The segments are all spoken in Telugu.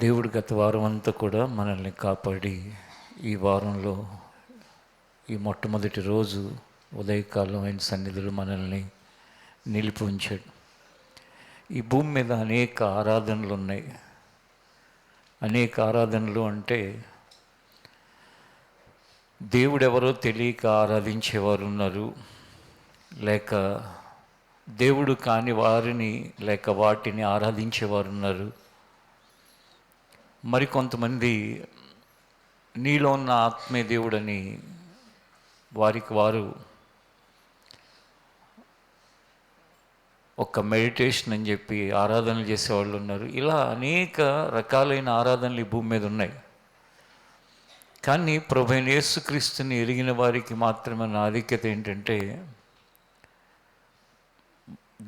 దేవుడు గత వారం అంతా కూడా మనల్ని కాపాడి ఈ వారంలో ఈ మొట్టమొదటి రోజు ఉదయకాలం ఆయన సన్నిధిలో మనల్ని నిలిపి ఉంచాడు. ఈ భూమి మీద అనేక ఆరాధనలు ఉన్నాయి. అనేక ఆరాధనలు అంటే దేవుడెవరో తెలియక ఆరాధించేవారు ఉన్నారు, లేక దేవుడు కాని వారిని లేక వాటిని ఆరాధించేవారు ఉన్నారు. మరికొంతమంది నీలో ఉన్న ఆత్మీయ దేవుడని వారికి వారు ఒక మెడిటేషన్ అని చెప్పి ఆరాధనలు చేసేవాళ్ళు ఉన్నారు. ఇలా అనేక రకాలైన ఆరాధనలు ఈ భూమి మీద ఉన్నాయి. కానీ ప్రభువైన యేసుక్రీస్తుని ఎరిగిన వారికి మాత్రమే ఆధిక్యత ఏంటంటే,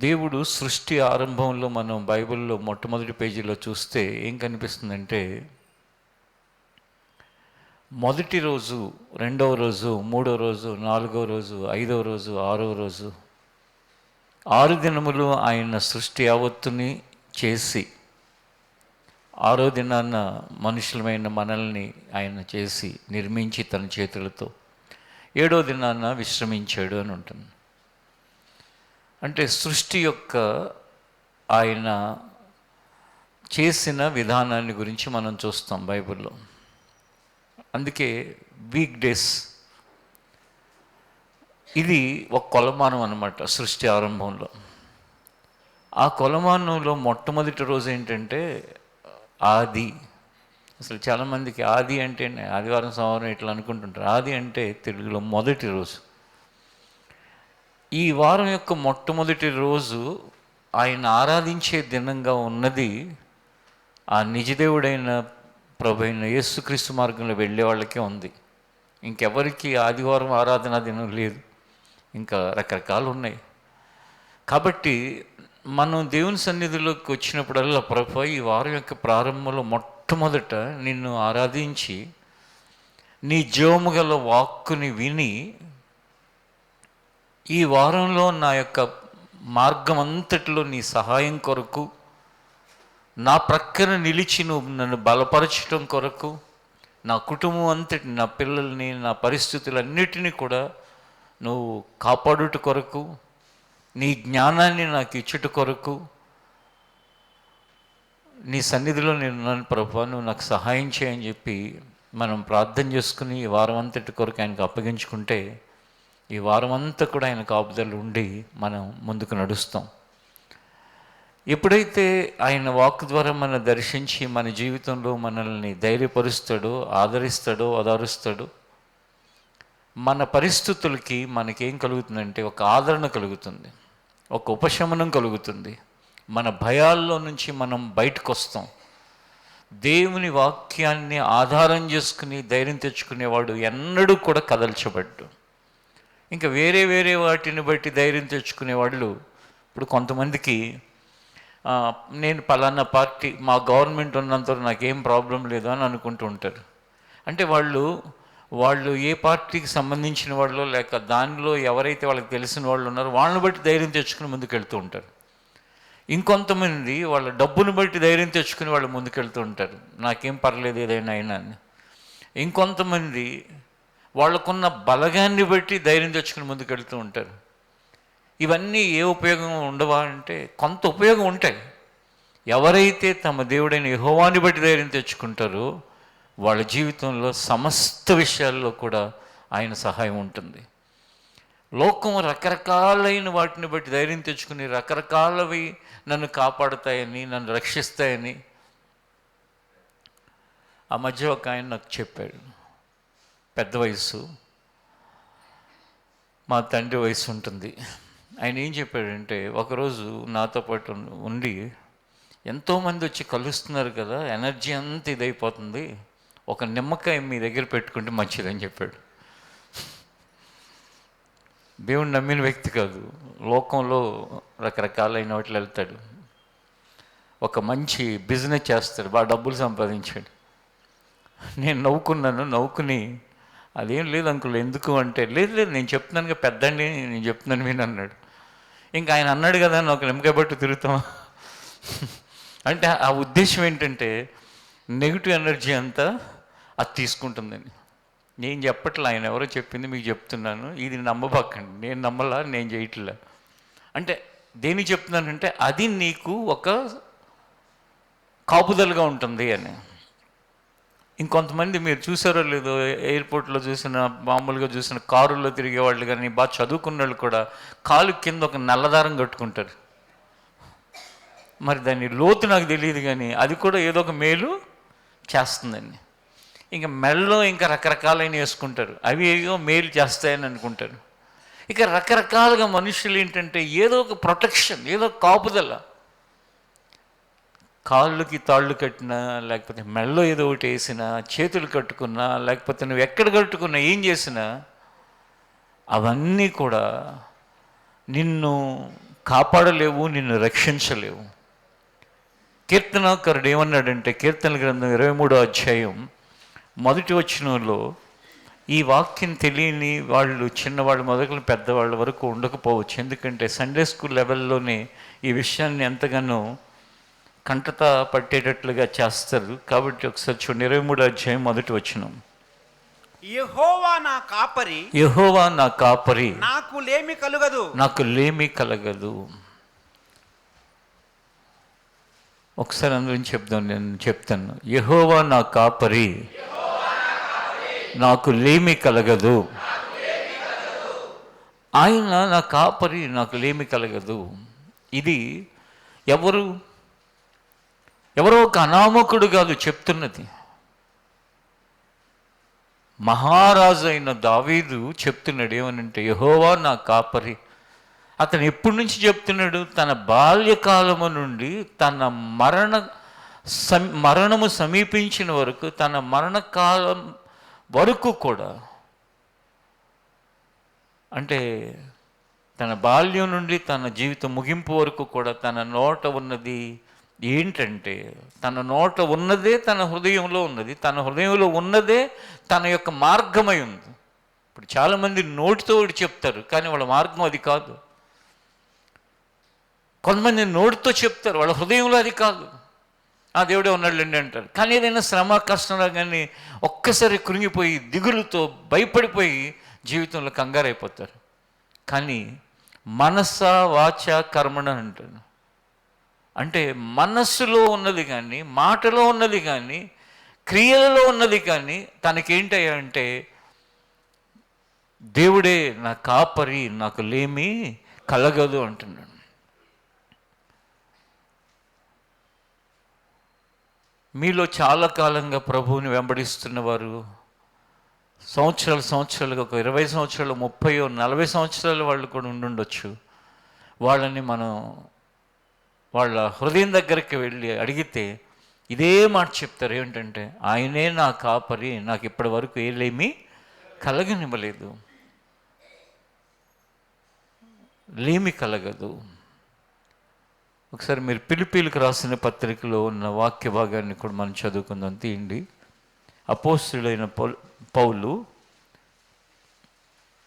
దేవుడు సృష్టి ఆరంభంలో మనం బైబిల్లో మొట్టమొదటి పేజీలో చూస్తే ఏం కనిపిస్తుందంటే, మొదటి రోజు, రెండవ రోజు, మూడవ రోజు, నాలుగవ రోజు, ఐదవ రోజు, ఆరవ రోజు, 6 దినములు ఆయన సృష్టి యావత్తుని చేసి, 6వ దినాన మనుషులమైన మనల్ని ఆయన చేసి నిర్మించి తన చేతులతో 7వ దినాన విశ్రమించాడు అని ఉంటుంది. అంటే సృష్టి యొక్క ఆయన చేసిన విధానాన్ని గురించి మనం చూస్తాం బైబిల్లో. అందుకే వీక్ డేస్ ఇది ఒక కొలమానం అన్నమాట. సృష్టి ఆరంభంలో ఆ కొలమానంలో మొట్టమొదటి రోజు ఏంటంటే ఆది. అసలు చాలామందికి ఆది అంటే ఆదివారం సోమవారం ఇట్లా అనుకుంటుంటారు. ఆది అంటే తెలుగులో మొదటి రోజు. ఈ వారం యొక్క మొట్టమొదటి రోజు ఆయన ఆరాధించే దినంగా ఉన్నది ఆ నిజదేవుడైన ప్రభువైన యేసుక్రీస్తు మార్గంలో వెళ్ళే వాళ్ళకే ఉంది. ఇంకెవరికి ఆదివారం ఆరాధనా దినం లేదు. ఇంకా రకరకాలు ఉన్నాయి. కాబట్టి మనం దేవుని సన్నిధిలోకి వచ్చినప్పుడల్లా ప్రభువా, ఈ వారం యొక్క ప్రారంభంలో మొట్టమొదట నిన్ను ఆరాధించి నీ జీవము గల వాక్కుని విని, ఈ వారంలో నా యొక్క మార్గం అంతటిలో నీ సహాయం కొరకు, నా ప్రక్కన నిలిచి నువ్వు నన్ను బలపరచడం కొరకు, నా కుటుంబం అంతటి, నా పిల్లల్ని, నా పరిస్థితులన్నిటినీ కూడా నువ్వు కాపాడుట కొరకు, నీ జ్ఞానాన్ని నాకు ఇచ్చుట కొరకు నీ సన్నిధిలో నేను నన్ను ప్రభువా నువ్వు నాకు సహాయం చేయని చెప్పి మనం ప్రార్థన చేసుకుని ఈ వారం అంతటి కొరకు ఆయనకు అప్పగించుకుంటే, ఈ వారం అంతా కూడా ఆయన కాపుదలు ఉండి మనం ముందుకు నడుస్తాం. ఎప్పుడైతే ఆయన వాక్ ద్వారా మనం దర్శించి మన జీవితంలో మనల్ని ధైర్యపరుస్తాడో, ఆదరిస్తాడో, ఓదారుస్తాడో, మన పరిస్థితులకి మనకేం కలుగుతుందంటే ఒక ఆదరణ కలుగుతుంది, ఒక ఉపశమనం కలుగుతుంది. మన భయాల్లో నుంచి మనం బయటకు వస్తాం. దేవుని వాక్యాన్ని ఆధారం చేసుకుని ధైర్యం తెచ్చుకునేవాడు ఎన్నడూ కూడా కదల్చబడ్డు. ఇంకా వేరే వేరే వాటిని బట్టి ధైర్యం తెచ్చుకునే వాళ్ళు, ఇప్పుడు కొంతమందికి నేను పలానా పార్టీ, మా గవర్నమెంట్ ఉన్నంత నాకేం ప్రాబ్లం లేదు అని అనుకుంటూ ఉంటారు. అంటే వాళ్ళు ఏ పార్టీకి సంబంధించిన వాళ్ళు, లేక దానిలో ఎవరైతే వాళ్ళకి తెలిసిన వాళ్ళు ఉన్నారో వాళ్ళని బట్టి ధైర్యం తెచ్చుకుని ముందుకెళ్తూ ఉంటారు. ఇంకొంతమంది వాళ్ళ డబ్బును బట్టి ధైర్యం తెచ్చుకుని వాళ్ళు ముందుకెళ్తూ ఉంటారు, నాకేం పర్లేదు ఏదైనా అయినా అని. ఇంకొంతమంది వాళ్ళకున్న బలగాన్ని బట్టి ధైర్యం తెచ్చుకుని ముందుకెళ్తూ ఉంటారు. ఇవన్నీ ఏ ఉపయోగం ఉండవా అంటే కొంత ఉపయోగం ఉంటాయి. ఎవరైతే తమ దేవుడైన యెహోవాని బట్టి ధైర్యం తెచ్చుకుంటారో వాళ్ళ జీవితంలో సమస్త విషయాల్లో కూడా ఆయన సహాయం ఉంటుంది. లోకం రకరకాలైన వాటిని బట్టి ధైర్యం తెచ్చుకుని రకరకాలవి నన్ను కాపాడుతాయని, నన్ను రక్షిస్తాయని. ఆ మధ్య ఒక ఆయన నాకు చెప్పాడు, పెద్ద వయసు, మా తండ్రి వయసు ఉంటుంది. ఆయన ఏం చెప్పాడంటే, ఒకరోజు నాతో పాటు ఉండి, ఎంతోమంది వచ్చి కలుస్తున్నారు కదా, ఎనర్జీ అంతా ఇదైపోతుంది, ఒక నిమ్మకాయ మీ దగ్గర పెట్టుకుంటే మంచిదని చెప్పాడు. దేవుని నమ్మిన వ్యక్తి కాదు, లోకంలో రకరకాలైన వాటిలో వెళ్తాడు, ఒక మంచి బిజినెస్ చేస్తాడు, బాగా డబ్బులు సంపాదించాడు. నేను నవ్వుకుని అదేం లేదు అంకుల్, ఎందుకు అంటే, లేదు నేను చెప్తున్నాను పెద్దండి, నేను చెప్తున్నాను విని అన్నాడు. ఇంకా ఆయన అన్నాడు కదా అని ఒక నిమ్మకాయ పట్టు తిరుగుతాం. అంటే ఆ ఉద్దేశం ఏంటంటే, నెగిటివ్ ఎనర్జీ అంతా అది తీసుకుంటుందండి. నేను చెప్పట్లే, ఆయన ఎవరో చెప్పింది మీకు చెప్తున్నాను. ఇది నమ్మబాకండి, నేను నమ్మలా, నేను చేయట్లే. అంటే దేనికి చెప్తున్నానంటే అది నీకు ఒక కాపుదలుగా ఉంటుంది అని. ఇంకొంతమంది మీరు చూసారో లేదో, ఎయిర్పోర్ట్లో చూసిన, మామూలుగా చూసిన కారుల్లో తిరిగే వాళ్ళు కానీ, బాగా చదువుకున్న వాళ్ళు కూడా కాలు కింద ఒక నల్లదారం కట్టుకుంటారు. మరి దాని లోతు నాకు తెలియదు, కానీ అది కూడా ఏదో ఒక మేలు చేస్తుందండి. ఇంకా మెడలో ఇంకా రకరకాలైన వేసుకుంటారు, అవి ఏదో మేలు చేస్తాయని అనుకుంటారు. ఇక రకరకాలుగా మనుషులు ఏంటంటే ఏదో ఒక ప్రొటెక్షన్, ఏదో కాపుదల, కాళ్ళకి తాళ్ళు కట్టినా, లేకపోతే మెడలో ఏదో ఒకటి వేసినా, చేతులు కట్టుకున్నా, లేకపోతే నువ్వు ఎక్కడ కట్టుకున్నా, ఏం చేసినా అవన్నీ కూడా నిన్ను కాపాడలేవు, నిన్ను రక్షించలేవు. కీర్తనాకారుడు ఏమన్నాడంటే, కీర్తనల గ్రంథం 23వ అధ్యాయం 1వ వచనంలో, ఈ వాక్యం తెలియని వాళ్ళు చిన్నవాళ్ళు మొదలు పెద్దవాళ్ళ వరకు ఉండకపోవచ్చు. ఎందుకంటే సండే స్కూల్ లెవెల్లోనే ఈ విషయాన్ని ఎంతగానో కంటత పట్టేటట్లుగా చేస్తారు. కాబట్టి ఒకసారి చూడండి, 23వ అధ్యాయం 1వ వచనం. యెహోవా నా కాపరి, యెహోవా నా కాపరి, నాకు లేమి కలుగదు, నాకు లేమి కలగదు. ఒకసారి అందరం చెప్దాం, నేను చెప్తాను. యెహోవా నా కాపరి, నాకు లేమి కలగదు. ఆయన నా కాపరి, నాకు లేమి కలగదు. ఇది ఎవరో ఒక అనామకుడు కాదు చెప్తున్నది, మహారాజు అయిన దావీదు చెప్తున్నాడు. ఏమనంటే, యెహోవా నా కాపరి. అతను ఎప్పటి నుంచి చెప్తున్నాడు? తన బాల్యకాలము నుండి తన మరణము సమీపించిన వరకు, తన మరణకాలం వరకు కూడా, అంటే తన బాల్యం నుండి తన జీవితం ముగింపు వరకు కూడా తన నోట ఉన్నది ఏంటంటే, తన నోట ఉన్నదే తన హృదయంలో ఉన్నది, తన హృదయంలో ఉన్నదే తన యొక్క మార్గమై ఉంది. ఇప్పుడు చాలామంది నోటితో ఒకటి చెప్తారు, కానీ వాళ్ళ మార్గం అది కాదు. కొంతమంది నోటితో చెప్తారు, వాళ్ళ హృదయంలో అది కాదు. ఆ దేవుడే ఉన్నాడులేండి అంటారు, కానీ ఏదైనా శ్రమ కష్టంలో కానీ ఒక్కసారి కృంగిపోయి దిగులుతో భయపడిపోయి జీవితంలో కంగారైపోతారు. కానీ మనస వాచ కర్మణ అంటారు. అంటే మనస్సులో ఉన్నది కానీ, మాటలో ఉన్నది కానీ, క్రియలలో ఉన్నది కానీ తనకేంటయ్యా అంటే, దేవుడే నా కాపరి, నాకు లేమి కలగదు అంటున్నాడు. మీలో చాలా కాలంగా ప్రభువుని వెంబడిస్తున్న వారు, సంవత్సరాలుగా, ఒక 20 సంవత్సరాలు, 30, 40 సంవత్సరాలు వాళ్ళు కూడా ఉండుండొచ్చు. వాళ్ళని మనం వాళ్ళ హృదయం దగ్గరికి వెళ్ళి అడిగితే ఇదే మాట చెప్తారు. ఏమిటంటే, ఆయనే నా కాపరి, నాకు ఇప్పటి వరకు ఏలేమి కలగనివ్వలేదు, లేమి కలగదు. ఒకసారి మీరు ఫిలిప్పీలకు రాసిన పత్రికలో ఉన్న వాక్య భాగాన్ని కూడా మనం చదువుకుందాం. తీయండి. అపోస్తలుడైన పౌలు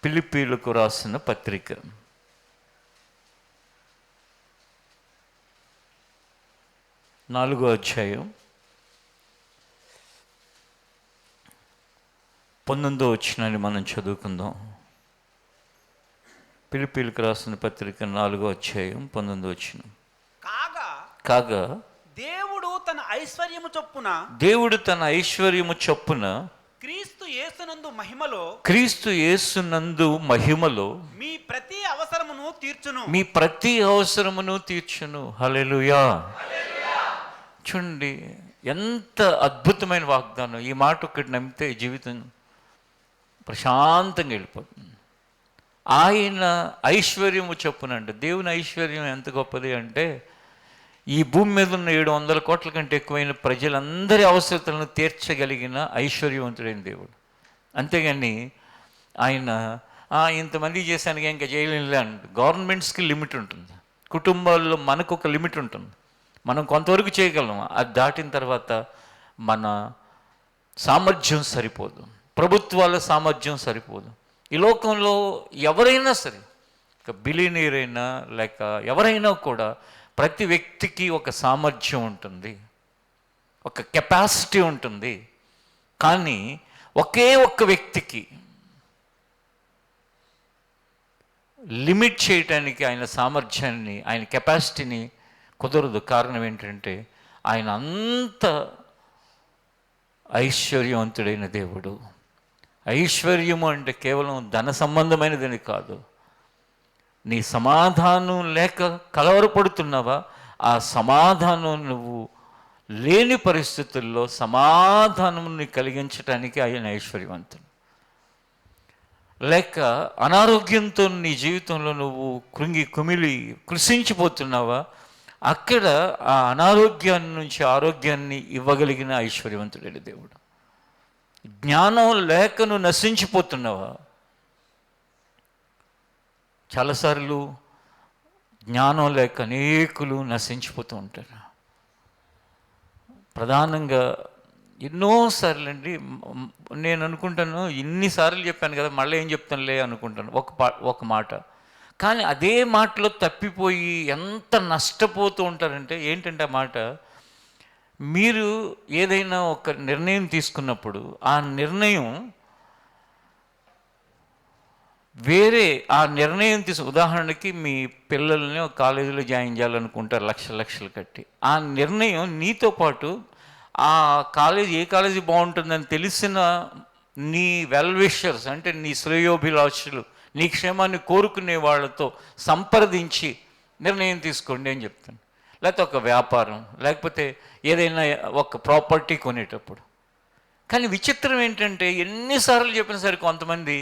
ఫిలిప్పీలకు రాసిన పత్రిక 4వ అధ్యాయం 19వ వచనాన్ని మనం చదువుకుందాం. ఫిలిప్పీలకు రాసిన పత్రిక 4వ అధ్యాయం 19వ వచనం. కాగా దేవుడు తన ఐశ్వర్యము చొప్పున క్రీస్తు యేసునందు మహిమలో మీ ప్రతి అవసరమును తీర్చును. హల్లెలూయా. చూడండి, ఎంత అద్భుతమైన వాగ్దానం. ఈ మాట ఒకటి నమ్మితే జీవితం ప్రశాంతంగా వెళ్ళిపోతుంది. ఆయన ఐశ్వర్యము చొప్పునంటే, దేవుని ఐశ్వర్యం ఎంత గొప్పది అంటే, ఈ భూమి మీద ఉన్న 700 కోట్ల కంటే ఎక్కువైన ప్రజలందరి అవసరతలను తీర్చగలిగిన ఐశ్వర్యవంతుడైన దేవుడు. అంతేగాని ఆయన ఇంతమంది చేశాను ఇంకా చేయలేనులే అంటే, గవర్నమెంట్స్కి లిమిట్ ఉంటుంది, కుటుంబాల్లో మనకు ఒక లిమిట్ ఉంటుంది. మనం కొంతవరకు చేయగలం, అది దాటిన తర్వాత మన సామర్థ్యం సరిపోదు, ప్రభుత్వాల సామర్థ్యం సరిపోదు. ఈ లోకంలో ఎవరైనా సరే, ఇక బిలియనీర్ అయినా లేక ఎవరైనా కూడా, ప్రతి వ్యక్తికి ఒక సామర్థ్యం ఉంటుంది. ఒక కెపాసిటీ ఉంటుంది. కానీ ఒకే ఒక్క వ్యక్తికి లిమిట్ చేయటానికి ఆయన సామర్థ్యాన్ని, ఆయన కెపాసిటీని కుదరదు. కారణం ఏంటంటే ఆయన అంత ఐశ్వర్యవంతుడైన దేవుడు. ఐశ్వర్యము అంటే కేవలం ధన సంబంధమైనదని కాదు. నీ సమాధానం లేక కలవరపడుతున్నావా, ఆ సమాధానం నువ్వు లేని పరిస్థితుల్లో సమాధానం కలిగించడానికి ఆయన ఐశ్వర్యవంతుడు. లేక అనారోగ్యంతో నీ జీవితంలో నువ్వు కృంగి కుమిలి కృషించిపోతున్నావా, అక్కడ ఆ అనారోగ్యాన్ని నుంచి ఆరోగ్యాన్ని ఇవ్వగలిగిన ఐశ్వర్యవంతుడైన దేవుడు. జ్ఞానం లేక నువ్వు నశించిపోతున్నావా? చాలాసార్లు జ్ఞానం లేక అనేకులు నశించిపోతూ ఉంటారు. ప్రధానంగా ఎన్నోసార్లు అండి, నేను అనుకుంటాను ఇన్నిసార్లు చెప్పాను కదా, మళ్ళీ ఏం చెప్తానులే అనుకుంటాను ఒక మాట. కానీ అదే మాటలో తప్పిపోయి ఎంత నష్టపోతూ ఉంటారంటే, ఏంటంటే ఆ మాట, మీరు ఏదైనా ఒక నిర్ణయం తీసుకున్నప్పుడు ఆ నిర్ణయం వేరే ఆ నిర్ణయం ఉదాహరణకి మీ పిల్లల్ని ఒక కాలేజీలో జాయిన్ చేయాలనుకుంటారు లక్షలు కట్టి. ఆ నిర్ణయం నీతో పాటు ఆ కాలేజీ, ఏ కాలేజీ బాగుంటుందని తెలిసిన నీ వెల్ విషర్స్, అంటే నీ శ్రేయోభిలాషులు, నీ క్షేమాన్ని కోరుకునే వాళ్ళతో సంప్రదించి నిర్ణయం తీసుకోండి అని చెప్తాను. లేకపోతే ఒక వ్యాపారం, లేకపోతే ఏదైనా ఒక ప్రాపర్టీ కొనేటప్పుడు. కానీ విచిత్రం ఏంటంటే ఎన్నిసార్లు చెప్పిన సరే కొంతమంది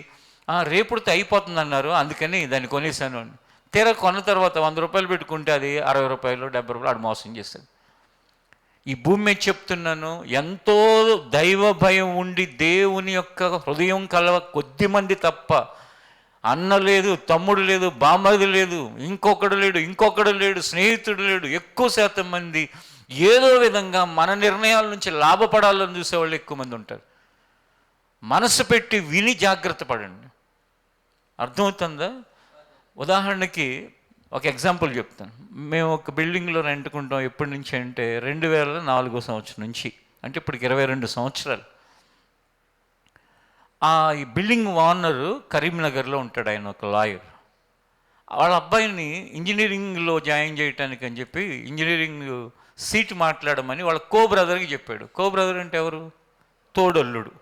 రేపుడితే అయిపోతుంది అన్నారు, అందుకని దాన్ని కొనేసాను అని. తీరా కొన్న తర్వాత 100 రూపాయలు పెట్టుకుంటే అది 60 రూపాయలు 70 రూపాయలు ఆడు మోసం చేస్తాడు. ఈ భూమి మీద చెప్తున్నాను, ఎంతో దైవ భయం ఉండి దేవుని యొక్క హృదయం కలవ కొద్దిమంది తప్ప, అన్న లేదు, తమ్ముడు లేదు, బామ్మది లేదు, ఇంకొకడు లేడు, స్నేహితుడు లేడు, ఎక్కువ శాతం మంది ఏదో విధంగా మన నిర్ణయాల నుంచి లాభపడాలని చూసేవాళ్ళు ఎక్కువ మంది ఉంటారు. మనసు పెట్టి విని జాగ్రత్త పడండి. అర్థమవుతుందా? ఉదాహరణకి ఒక ఎగ్జాంపుల్ చెప్తాను. మేము ఒక బిల్డింగ్లో రెంట్కుంటాం. ఎప్పటి నుంచి అంటే 2004 సంవత్సరం నుంచి, అంటే ఇప్పటికి 22 సంవత్సరాలు. ఈ బిల్డింగ్ ఓనరు కరీంనగర్లో ఉంటాడు. ఆయన ఒక లాయర్. వాళ్ళ అబ్బాయిని ఇంజనీరింగ్లో జాయిన్ చేయటానికి అని చెప్పి ఇంజనీరింగ్ సీట్ మాట్లాడమని వాళ్ళ బ్రదర్కి చెప్పాడు. బ్రదర్ అంటే ఎవరు? తోడల్లుడు.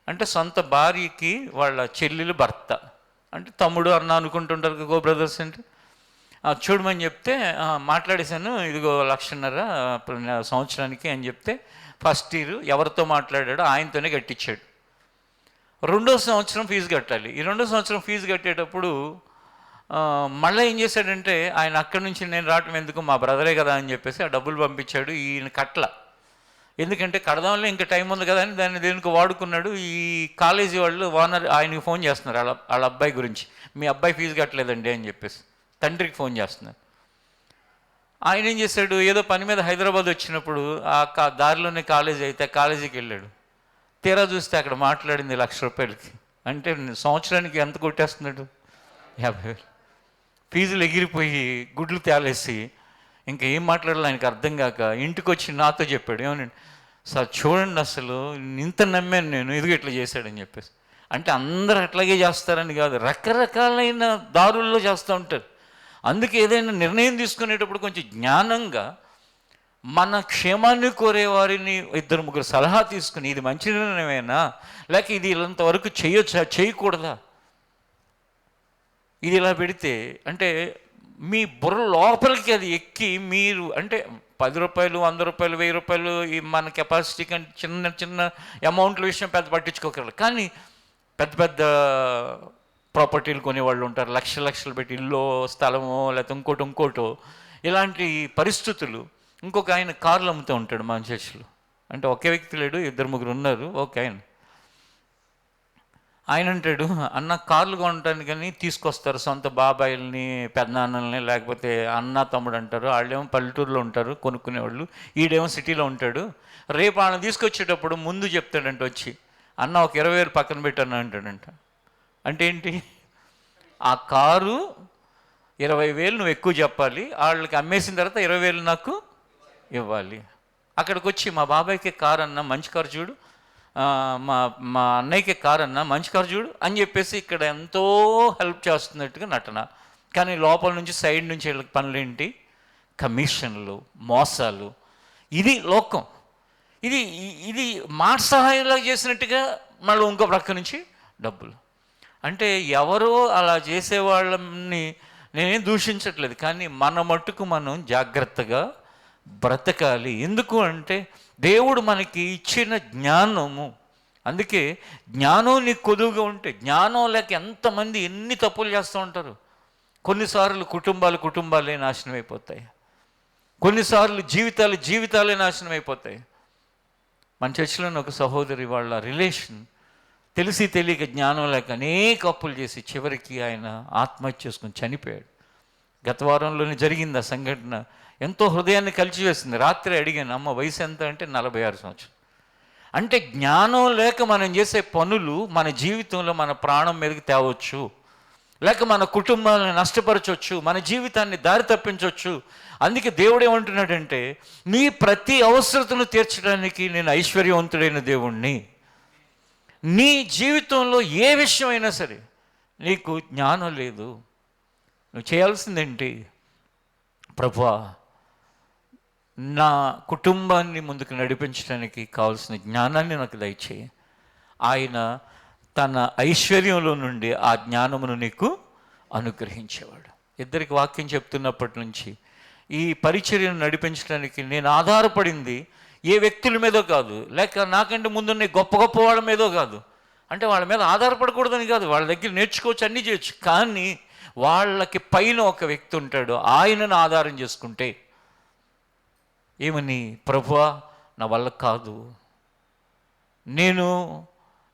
అంటే సొంత భార్యకి వాళ్ళ చెల్లెలు భర్త, అంటే తమ్ముడు అన్న అనుకుంటుంటారు బ్రదర్స్ అంటే. చూడమని చెప్తే మాట్లాడేశాను, ఇదిగో 1,50,000 సంవత్సరానికి అని చెప్తే ఫస్ట్ ఇయర్ ఎవరితో మాట్లాడాడో ఆయనతోనే కట్టించాడు. 2వ సంవత్సరం ఫీజు కట్టాలి. ఈ 2వ సంవత్సరం ఫీజు కట్టేటప్పుడు మళ్ళీ ఏం చేశాడంటే, ఆయన అక్కడి నుంచి నేను రావటం ఎందుకు, మా బ్రదరే కదా అని చెప్పేసి ఆ డబ్బులు పంపించాడు. ఈయన కట్ల, ఎందుకంటే కడదాంలో ఇంకా టైం ఉంది కదా అని దాన్ని దేనికి వాడుకున్నాడు. ఈ కాలేజీ వాళ్ళు ఓనర్ ఆయనకి ఫోన్ చేస్తున్నారు వాళ్ళ అబ్బాయి గురించి, మీ అబ్బాయి ఫీజు కట్టలేదండి అని చెప్పేసి తండ్రికి ఫోన్ చేస్తున్నారు. ఆయన ఏం చేశాడు, ఏదో పని మీద హైదరాబాద్ వచ్చినప్పుడు ఆ దారిలోనే కాలేజీ అయితే కాలేజీకి వెళ్ళాడు. తీరా చూస్తే అక్కడ మాట్లాడింది 1,00,000 రూపాయలకి. అంటే సంవత్సరానికి ఎంత కొట్టేస్తున్నాడు? 50,000. ఫీజులు ఎగిరిపోయి గుడ్లు తేలేసి ఇంకా ఏం మాట్లాడాలో ఆయనకు అర్థం కాక ఇంటికి వచ్చి నాతో చెప్పాడు, ఏమనండి సార్ చూడండి అసలు ఇంత నమ్మాను నేను, ఇదిగో ఇట్లా చేశాడని చెప్పేసి. అంటే అందరూ అట్లాగే చేస్తారని కాదు, రకరకాలైన దారుల్లో చేస్తూ ఉంటారు. అందుకే ఏదైనా నిర్ణయం తీసుకునేటప్పుడు కొంచెం జ్ఞానంగా మన క్షేమాన్ని కోరే వారిని 2-3 సలహా తీసుకుని, ఇది మంచి నిర్ణయమేనా, లేక ఇది ఇంతవరకు చేయొచ్చా, చేయకూడదా, ఇది ఇలా పెడితే అంటే మీ బుర్ర లోపలికి అది ఎక్కి మీరు అంటే 10 రూపాయలు 100 రూపాయలు 1000 రూపాయలు మన కెపాసిటీ కంటే చిన్న చిన్న అమౌంట్ల విషయం పెద్ద పట్టించుకోగలరు. కానీ పెద్ద పెద్ద ప్రాపర్టీలు కొనేవాళ్ళు ఉంటారు, లక్షలు పెట్టి ఇల్లు స్థలమో లేకపోతే ఇంకోటో ఇలాంటి పరిస్థితులు. ఇంకొక ఆయన కార్లు అమ్ముతూ ఉంటాడు మన చర్చిలో. అంటే ఒకే వ్యక్తి లేడు, 2-3 ఉన్నారు. ఓకే, ఆయన అంటాడు, అన్న కార్లు కొనడానికి కానీ తీసుకొస్తారు సొంత బాబాయిల్ని పెద్దనాన్నల్ని, లేకపోతే అన్న తమ్ముడు అంటారు, వాళ్ళేమో పల్లెటూరులో ఉంటారు కొనుక్కునేవాళ్ళు, ఈడేమో సిటీలో ఉంటాడు. రేపు వాళ్ళని తీసుకొచ్చేటప్పుడు ముందు చెప్తాడంట వచ్చి, అన్న ఒక 20,000 పక్కన పెట్టాను అంటాడంట. అంటే ఏంటి, ఆ కారు 20,000 నువ్వు ఎక్కువ చెప్పాలి, వాళ్ళకి అమ్మేసిన తర్వాత 20,000 నాకు ఇవ్వాలి. అక్కడికి వచ్చి మా బాబాయ్కి కారు అన్న మంచి కారు చూడు, మా మా అన్నయ్యకి కారు అన్న మంచి కారు చూడు అని చెప్పేసి ఇక్కడ ఎంతో హెల్ప్ చేస్తున్నట్టుగా నటన. కానీ లోపల నుంచి సైడ్ నుంచి వీళ్ళకి పనులేంటి? కమిషన్లు, మోసాలు. ఇది లోకం. ఇది ఇది మాట సహాయంలా చేసినట్టుగా మళ్ళీ ఇంకో ప్రక్క నుంచి డబ్బులు. అంటే ఎవరో అలా చేసేవాళ్ళని నేనేం దూషించట్లేదు, కానీ మన మట్టుకు మనం జాగ్రత్తగా బ్రతకాలి. ఎందుకు అంటే దేవుడు మనకి ఇచ్చిన జ్ఞానము. అందుకే జ్ఞానం నీకు కొదువుగా ఉంటే, జ్ఞానం లేక ఎంతమంది ఎన్ని తప్పులు చేస్తూ ఉంటారు. కొన్నిసార్లు కుటుంబాలే నాశనం అయిపోతాయి, కొన్నిసార్లు జీవితాలే నాశనం అయిపోతాయి. మన చర్చిలోని ఒక సహోదరి వాళ్ళ రిలేషన్ తెలిసి తెలియక జ్ఞానం లేక అనేక అప్పులు చేసి చివరికి ఆయన ఆత్మహత్య చేసుకుని చనిపోయాడు. గత వారంలోనే జరిగింది ఆ సంఘటన. ఎంతో హృదయాన్ని కలిచివేసింది. రాత్రి అడిగాను, అమ్మ వయసు ఎంత అంటే 46 సంవత్సరాలు. అంటే జ్ఞానం లేక మనం చేసే పనులు మన జీవితంలో మన ప్రాణం మీదకి తేవచ్చు, లేక మన కుటుంబాలను నష్టపరచవచ్చు, మన జీవితాన్ని దారి తప్పించవచ్చు. అందుకే దేవుడు ఏమంటున్నాడంటే, నీ ప్రతి అవసరతను తీర్చడానికి నేను ఐశ్వర్యవంతుడైన దేవుణ్ణి. నీ జీవితంలో ఏ విషయమైనా సరే నీకు జ్ఞానం లేదు, నువ్వు చేయాల్సిందేంటి? ప్రభువా, నా కుటుంబాన్ని ముందుకు నడిపించడానికి కావాల్సిన జ్ఞానాన్ని నాకు దయచేయి. ఆయన తన ఐశ్వర్యంలో నుండి ఆ జ్ఞానమును నీకు అనుగ్రహించేవాడు. ఇద్దరికి వాక్యం చెప్తున్నప్పటి నుంచి ఈ పరిచర్యను నడిపించడానికి నేను ఆధారపడింది ఏ వ్యక్తుల మీదో కాదు, లేక నాకంటే ముందున్న గొప్ప గొప్ప వాళ్ళ మీదో కాదు. అంటే వాళ్ళ మీద ఆధారపడకూడదని కాదు, వాళ్ళ దగ్గర నేర్చుకోవచ్చు, అన్నీ చేయొచ్చు. కానీ వాళ్ళకి పైన ఒక వ్యక్తి ఉంటాడు, ఆయనను ఆధారం చేసుకుంటే ఏమని, ప్రభువా నా వల్ల కాదు, నేను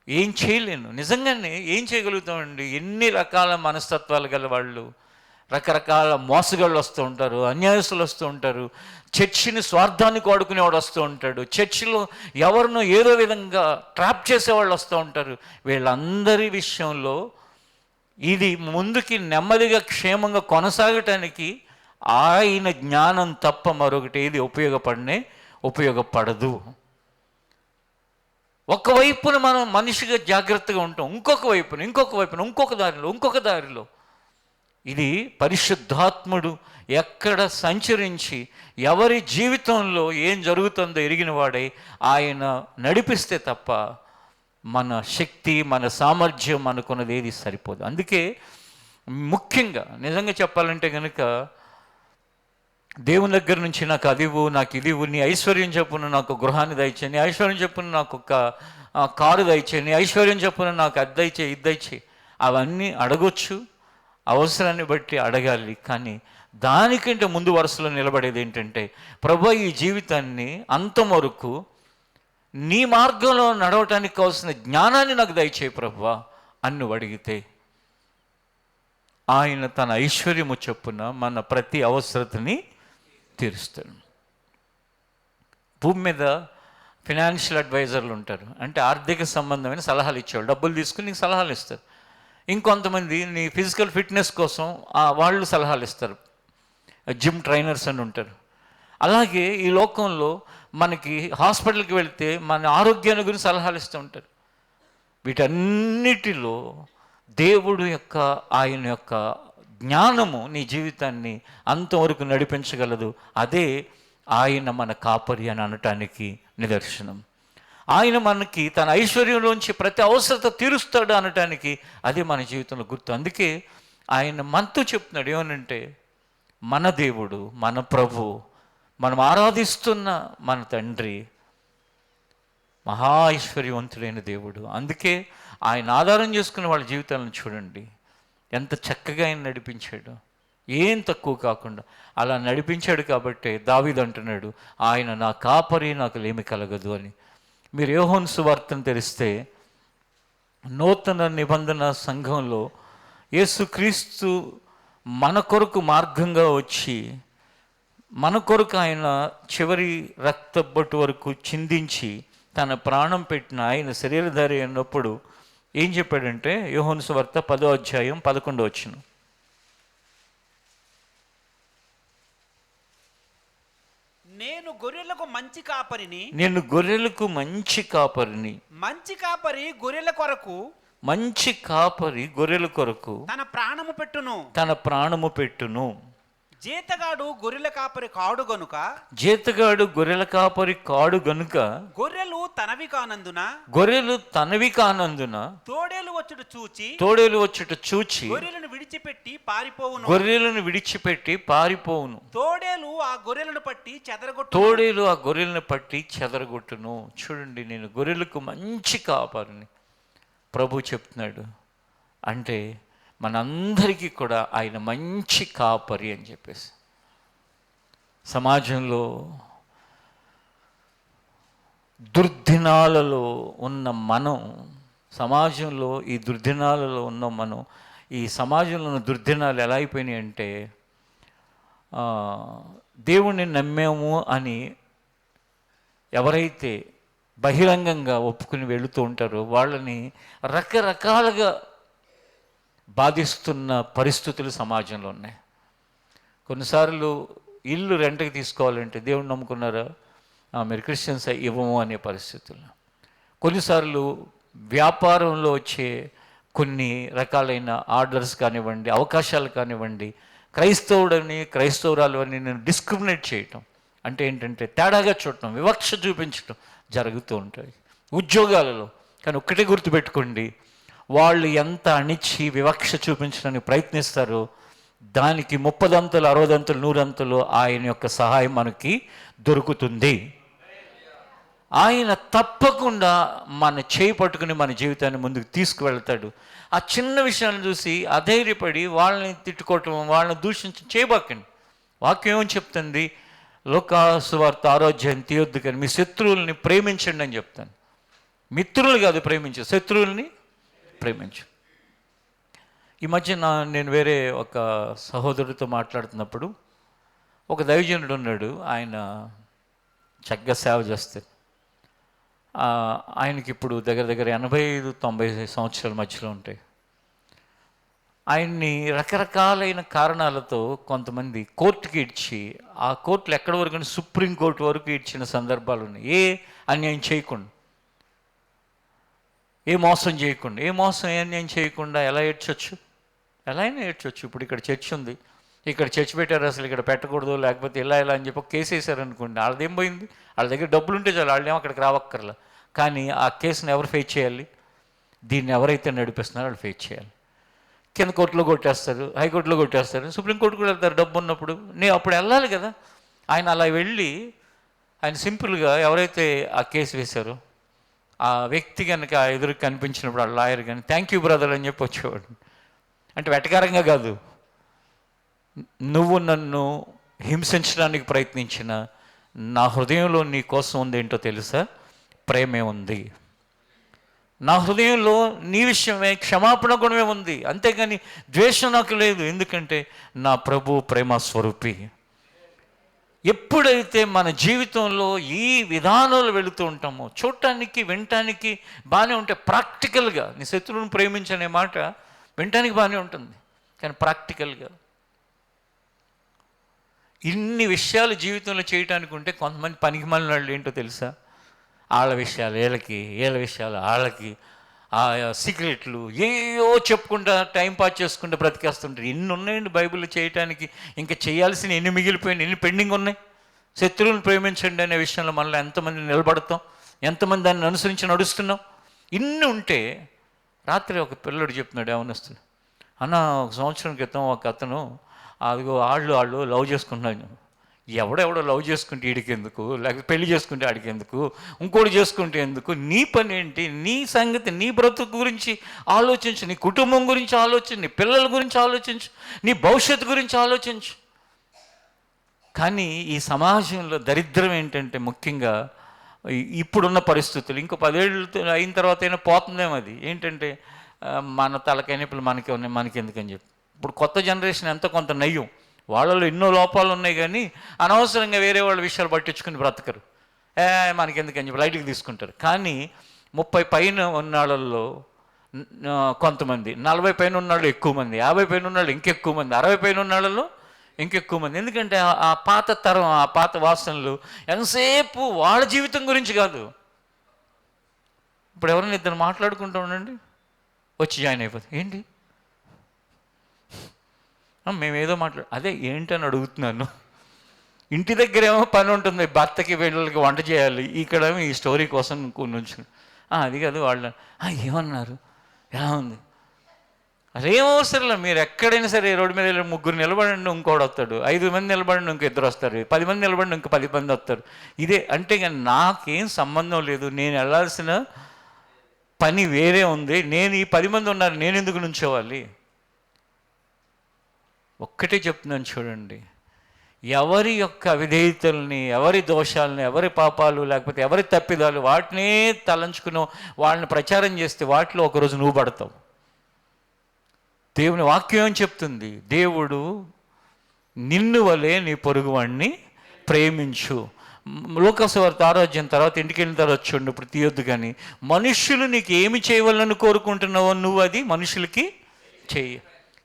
ఏం చేయలేను. నిజంగానే ఏం చేయగలుగుతామండి? ఎన్ని రకాల మనస్తత్వాలు గల వాళ్ళు, రకరకాల మోసగాళ్ళు వస్తూ ఉంటారు, అన్యాయస్తులు వస్తూ ఉంటారు, చర్చిని స్వార్థానికి వాడుకునేవాడు వస్తూ ఉంటాడు, చర్చిలో ఎవరినో ఏదో విధంగా ట్రాప్ చేసేవాళ్ళు వస్తూ ఉంటారు. వీళ్ళందరి విషయంలో ఇది ముందుకి నెమ్మదిగా క్షేమంగా కొనసాగటానికి ఆయన జ్ఞానం తప్ప మరొకటి ఏది ఉపయోగపడదు. ఒకవైపున మనం మనిషిగా జాగ్రత్తగా ఉంటాం, ఇంకొక దారిలో ఇది పరిశుద్ధాత్ముడు ఎక్కడ సంచరించి ఎవరి జీవితంలో ఏం జరుగుతుందో ఎరిగిన వాడై ఆయన నడిపిస్తే తప్ప మన శక్తి, మన సామర్థ్యం, అనుకున్నది ఏది సరిపోదు. అందుకే ముఖ్యంగా నిజంగా చెప్పాలంటే కనుక దేవుని దగ్గర నుంచి నాకు అదివు, నాకు ఇదివు, నీ ఐశ్వర్యం చెప్పున నాకు గృహాన్ని దయచే, నీ ఐశ్వర్యం చెప్పున నాకు ఒక కారు దయచే, నీ ఐశ్వర్యం చెప్పున నాకు అద్దయిచే, ఇద్దయిచే, అవన్నీ అడగొచ్చు, అవసరాన్ని బట్టి అడగాలి. కానీ దానికంటే ముందు వరుసలో నిలబడేది ఏంటంటే, ప్రభువా ఈ జీవితాన్ని అంతం వరకు నీ మార్గంలో నడవటానికి కావాల్సిన జ్ఞానాన్ని నాకు దయచేయి ప్రభువా అని నువ్వు అడిగితే ఆయన తన ఐశ్వర్యము చొప్పున మన ప్రతి అవసరతని తీరుస్తాడు. భూమి మీద ఫినాన్షియల్ అడ్వైజర్లు ఉంటారు, అంటే ఆర్థిక సంబంధమైన సలహాలు ఇచ్చేవాళ్ళు, డబ్బులు తీసుకుని నీకు సలహాలు ఇస్తారు. ఇంకొంతమంది నీ ఫిజికల్ ఫిట్నెస్ కోసం వాళ్ళు సలహాలు ఇస్తారు, జిమ్ ట్రైనర్స్ అని ఉంటారు. అలాగే ఈ లోకంలో మనకి హాస్పిటల్కి వెళితే మన ఆరోగ్యాన్ని గురించి సలహాలు ఇస్తూ ఉంటారు. వీటన్నిటిలో దేవుడు యొక్క ఆయన యొక్క జ్ఞానము నీ జీవితాన్ని అంతవరకు నడిపించగలదు. అదే ఆయన మన కాపరి అని అనటానికి నిదర్శనం. ఆయన మనకి తన ఐశ్వర్యంలోంచి ప్రతి అవసరత తీరుస్తాడు అనటానికి అదే మన జీవితంలో గుర్తు. అందుకే ఆయన మనతో చెప్తున్నాడు ఏమనంటే, మన దేవుడు, మన ప్రభు, మనం ఆరాధిస్తున్న మన తండ్రి మహా ఐశ్వర్యవంతుడైన దేవుడు. అందుకే ఆయన ఆధారం చేసుకున్న వాళ్ళ జీవితాలను చూడండి, ఎంత చక్కగా ఆయన నడిపించాడు, ఏం తక్కువ కాకుండా అలా నడిపించాడు. కాబట్టి దావీదు అంటున్నాడు, ఆయన నా కాపరి, నాకు లేమి కలగదు అని. మీరు యోహాను సువార్తను తెరిస్తే నూతన నిబంధన సంఘంలో యేసుక్రీస్తు మన కొరకు మార్గంగా వచ్చి మన కొరకు ఆయన చివరి రక్తబొట్టు వరకు చిందించి తన ప్రాణం పెట్టిన ఆయన శరీరధారి అన్నప్పుడు ఏం చెప్పాడంటే, యోహాను సువార్త 10వ అధ్యాయం 11వ వచనం, నేను గొర్రెలకు మంచి కాపరిని, నేను గొర్రెలకు మంచి కాపరిని. మంచి కాపరి గొర్రెల కొరకు మంచి కాపరి గొర్రెల కొరకు తన ప్రాణము పెట్టును. తన ప్రాణము పెట్టును. జీతగాడు గొర్రెల కాపరి కాడు గనుక, జీతగాడు గొర్రెల కాపరి కాడు గనుక, గొర్రెలు తనవి కానందున, గొర్రెలు తనవి కానందున, తోడేలు వచ్చుట చూచి తోడేలు వచ్చుట చూచి గొర్రెలను విడిచిపెట్టి పారిపోవును. గొర్రెలను విడిచిపెట్టి పారిపోవును. తోడేలు ఆ గొర్రెలను పట్టి చెదరగొట్టు. తోడేలు ఆ గొర్రెలను పట్టి చెదరగొట్టును. చూడండి, నేను గొర్రెలకు మంచి కాపరిని ప్రభు చెప్తున్నాడు. అంటే మనందరికీ కూడా ఆయన మంచి కాపరి అని చెప్పేసి. సమాజంలో దుర్దినాలలో ఉన్న మనం, సమాజంలో ఈ దుర్దినాలలో ఉన్న మనం, ఈ సమాజంలో ఉన్న దుర్దినాలు ఎలా అయిపోయినాయి అంటే, దేవుణ్ణి నమ్మాము అని ఎవరైతే బహిరంగంగా ఒప్పుకుని వెళుతూ ఉంటారో వాళ్ళని రకరకాలుగా బాధిస్తున్న పరిస్థితులు సమాజంలో ఉన్నాయి. కొన్నిసార్లు ఇల్లు రెంట్కి తీసుకోవాలంటే దేవుణ్ణి నమ్ముకున్నారా, మీరు క్రిస్టియన్స్ ఇవ్వము అనే పరిస్థితులు. కొన్నిసార్లు వ్యాపారంలో వచ్చే కొన్ని రకాలైన ఆర్డర్స్ కానివ్వండి, అవకాశాలు కానివ్వండి, క్రైస్తవుడని క్రైస్తవురాలు అని నేను డిస్క్రిమినేట్ చేయటం అంటే ఏంటంటే తేడాగా చూడటం, వివక్ష చూపించటం జరుగుతూ ఉంటాయి ఉద్యోగాలలో. కానీ ఒక్కటే గుర్తుపెట్టుకోండి, వాళ్ళు ఎంత అణిచి వివక్ష చూపించడానికి ప్రయత్నిస్తారో దానికి 30 అంతలు 60 అంతలు 100 అంతలు ఆయన యొక్క సహాయం మనకి దొరుకుతుంది. ఆయన తప్పకుండా మన చేయి పట్టుకుని మన జీవితాన్ని ముందుకు తీసుకువెళ్తాడు. ఆ చిన్న విషయాన్ని చూసి అధైర్యపడి వాళ్ళని తిట్టుకోవటం, వాళ్ళని దూషించడం చేయబాకండి. వాక్యం ఏమని చెప్తుంది? లోకాసువార్త 6వ అధ్యాయం తీయొద్దు కానీ మీ శత్రువుల్ని ప్రేమించండి అని చెప్తాను. మిత్రులు కాదు ప్రేమించు, శత్రువుల్ని ప్రేమించు. ఈ మధ్య నేను వేరే ఒక సహోదరుడితో మాట్లాడుతున్నప్పుడు ఒక దైవజనుడు ఉన్నాడు. ఆయన చక్కగా సేవ చేస్తాడు. ఆయనకి ఇప్పుడు దగ్గర దగ్గర 85-90 సంవత్సరాల మధ్యలో ఉంటాయి. ఆయన్ని రకరకాలైన కారణాలతో కొంతమంది కోర్టుకి ఇచ్చి, ఆ కోర్టులు ఎక్కడి వరకు అంటే సుప్రీంకోర్టు వరకు ఇచ్చిన సందర్భాలు ఉన్నాయి. ఏ అన్యాయం చేయకుండా, ఏ మోసం చేయకుండా, ఏ అన్యాయం చేయకుండా ఎలా ఏడ్చొచ్చు? ఎలా అయినా ఏడ్చొచ్చు. ఇప్పుడు ఇక్కడ చర్చ్ ఉంది, ఇక్కడ చర్చ్ పెట్టారు, అసలు ఇక్కడ పెట్టకూడదు, లేకపోతే ఇలా అని చెప్పి కేసు వేసారనుకోండి, వాళ్ళదేం పోయింది? వాళ్ళ దగ్గర డబ్బులు ఉంటే చాలు, వాళ్ళేమో అక్కడికి రావక్కర్లా. కానీ ఆ కేసును ఎవరు ఫేస్ చేయాలి? దీన్ని ఎవరైతే నడిపిస్తున్నారో వాళ్ళు ఫేస్ చేయాలి. కింద కోర్టులో కొట్టేస్తారు, హైకోర్టులో కొట్టేస్తారు, సుప్రీంకోర్టు కూడా వెళ్తారు డబ్బు ఉన్నప్పుడు. అప్పుడు వెళ్ళాలి కదా. ఆయన అలా వెళ్ళి ఆయన సింపుల్గా ఎవరైతే ఆ కేసు వేశారో ఆ వ్యక్తి కనుక ఎదురు కనిపించినప్పుడు ఆ లాయర్ కానీ థ్యాంక్ యూ బ్రదర్ అని చెప్పి వచ్చేవాడు. అంటే వెటకారంగా కాదు, నువ్వు నన్ను హింసించడానికి ప్రయత్నించిన నా హృదయంలో నీ కోసం ఉంది ఏంటో తెలుసా? ప్రేమే ఉంది. నా హృదయంలో నీ విషయమే క్షమాపణ గుణమే ఉంది, అంతేగాని ద్వేషం నాకు లేదు. ఎందుకంటే నా ప్రభు ప్రేమ స్వరూపి. ఎప్పుడైతే మన జీవితంలో ఈ విధానాలు వెళుతూ ఉంటామో, చూడటానికి వినటానికి బాగానే ఉంటే, ప్రాక్టికల్గా నీ శత్రువుని ప్రేమించనే మాట వినటానికి బాగానే ఉంటుంది, కానీ ప్రాక్టికల్గా ఇన్ని విషయాలు జీవితంలో చేయటానికి ఉంటే కొంతమంది పనికి మాలిన వాళ్ళు ఏంటో తెలుసా? వాళ్ళ విషయాలు వీళ్ళకి, వీళ్ళ విషయాలు వాళ్ళకి, ఆ సీక్రెట్లు ఏయో చెప్పుకుంటా టైం పాస్ చేసుకుంటూ బ్రతికేస్తుంటారు. ఎన్ని ఉన్నాయండి బైబిల్లో చేయటానికి, ఇంకా చేయాల్సిన ఎన్ని మిగిలిపోయినాయి, ఎన్ని పెండింగ్ ఉన్నాయి. శత్రువులను ప్రేమించండి అనే విషయంలో మనలో ఎంతమంది నిలబడతాం, ఎంతమంది దాన్ని అనుసరించి నడుస్తున్నాం. ఇన్ని ఉంటే రాత్రి ఒక పిల్లడు చెప్తున్నాడు, ఏమనిస్తున్నాడు అన్న, 1 సంవత్సరం క్రితం ఒక అతను అదిగో వాళ్ళు లవ్ చేసుకుంటున్నాడు. ఎవడెవడో లవ్ చేసుకుంటే వీడికి ఎందుకు, లేకపోతే పెళ్లి చేసుకుంటే ఆడికి ఎందుకు, ఇంకోటి చేసుకుంటే ఎందుకు? నీ పని ఏంటి? నీ సంగతి, నీ బ్రతుకు గురించి ఆలోచించు, నీ కుటుంబం గురించి ఆలోచించు, నీ పిల్లల గురించి ఆలోచించు, నీ భవిష్యత్తు గురించి ఆలోచించు. కానీ ఈ సమాజంలో దరిద్రం ఏంటంటే, ముఖ్యంగా ఇప్పుడున్న పరిస్థితులు, ఇంకో 10 ఏళ్ళు అయిన తర్వాత అయినా పోతుందేమో అది. ఏంటంటే మన తలకైన ఇప్పుడు మనకి ఉన్నాయి, మనకి ఎందుకని చెప్పి. ఇప్పుడు కొత్త జనరేషన్ ఎంత కొంత నయ్యం, వాళ్ళలో ఎన్నో లోపాలు ఉన్నాయి, కానీ అనవసరంగా వేరే వాళ్ళ విషయాలు పట్టించుకుని బ్రతకరు. మనకెందుకని చెప్పి లైట్కి తీసుకుంటారు. కానీ 30 పైన ఉన్నాళ్ళల్లో కొంతమంది, 40 పైన ఉన్నాళ్ళు ఎక్కువ మంది, 50 పైన ఉన్నాళ్ళు ఇంకెక్కువ మంది, 60 పైన ఉన్నాళ్ళలో ఇంకెక్కువ మంది. ఎందుకంటే ఆ పాత తరం, ఆ పాత వాసనలు ఎంతసేపు వాళ్ళ జీవితం గురించి కాదు. ఇప్పుడు ఎవరైనా ఇద్దరు మాట్లాడుకుంటూ ఉండండి, వచ్చి జాయిన్ అయిపోతుంది. ఏంటి మేమేదో అదే ఏంటని అడుగుతున్నాను. ఇంటి దగ్గర ఏమో పని ఉంటుంది, భర్తకి వీళ్ళకి వంట చేయాలి, ఇక్కడేమో ఈ స్టోరీ కోసం నుంచి అది కాదు వాళ్ళు ఏమన్నారు, ఎలా ఉంది, అదేం అవసరంలో. మీరు ఎక్కడైనా సరే రోడ్డు మీద 3 నిలబడండి, ఇంకోటి వస్తాడు, 5 మంది నిలబడండి, ఇంకో 2 వస్తారు, 10 మంది నిలబడండి, ఇంకో 10 మంది వస్తారు. ఇదే అంటే కానీ నాకేం సంబంధం లేదు, నేను వెళ్ళాల్సిన పని వేరే ఉంది, నేను ఈ 10 మంది ఉన్నారు, నేను ఎందుకు నుంచోవాలి. ఒక్కటే చెప్తున్నాను చూడండి, ఎవరి యొక్క అవిధేయతల్ని, ఎవరి దోషాలని, ఎవరి పాపాలు, లేకపోతే ఎవరి తప్పిదాలు వాటినే తలంచుకుని వాళ్ళని ప్రచారం చేస్తే వాటిలో ఒకరోజు నువ్వు పడతావు. దేవుని వాక్యం ఏం చెప్తుంది, దేవుడు నిన్ను వలే నీ పొరుగువాడిని ప్రేమించు. లోకసువార్త 6వ అధ్యాయం తర్వాత ఇంటికి వెళ్ళిన తర్వాత చూడండి, ఇప్పుడు తీయొద్దు కానీ, మనుష్యులు నీకు ఏమి చేయవాలని కోరుకుంటున్నావో నువ్వు అది మనుషులకి చెయ్యి.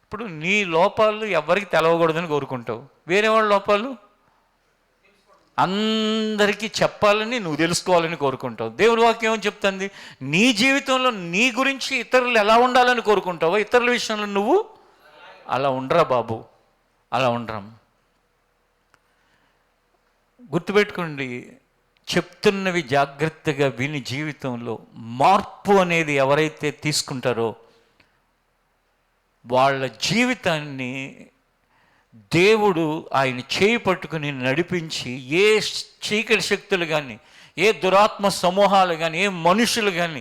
ఇప్పుడు నీ లోపాలు ఎవరికి తెలవకూడదని కోరుకుంటావు, వేరే వాళ్ళ లోపాలు అందరికీ చెప్పాలని నువ్వు తెలుసుకోవాలని కోరుకుంటావు. దేవుని వాక్యం ఏమని చెప్తుంది, నీ జీవితంలో నీ గురించి ఇతరులు ఎలా ఉండాలని కోరుకుంటావో ఇతరుల విషయంలో నువ్వు అలా ఉండరా బాబు, అలా ఉండరం. గుర్తుపెట్టుకోండి, చెప్తున్నవి జాగ్రత్తగా విని జీవితంలో మార్పు అనేది ఎవరైతే తీసుకుంటారో వాళ్ళ జీవితాన్ని దేవుడు ఆయన చేయి పట్టుకుని నడిపించి, ఏ చీకటి శక్తులు కానీ, ఏ దురాత్మ సమూహాలు కానీ, ఏ మనుషులు కానీ,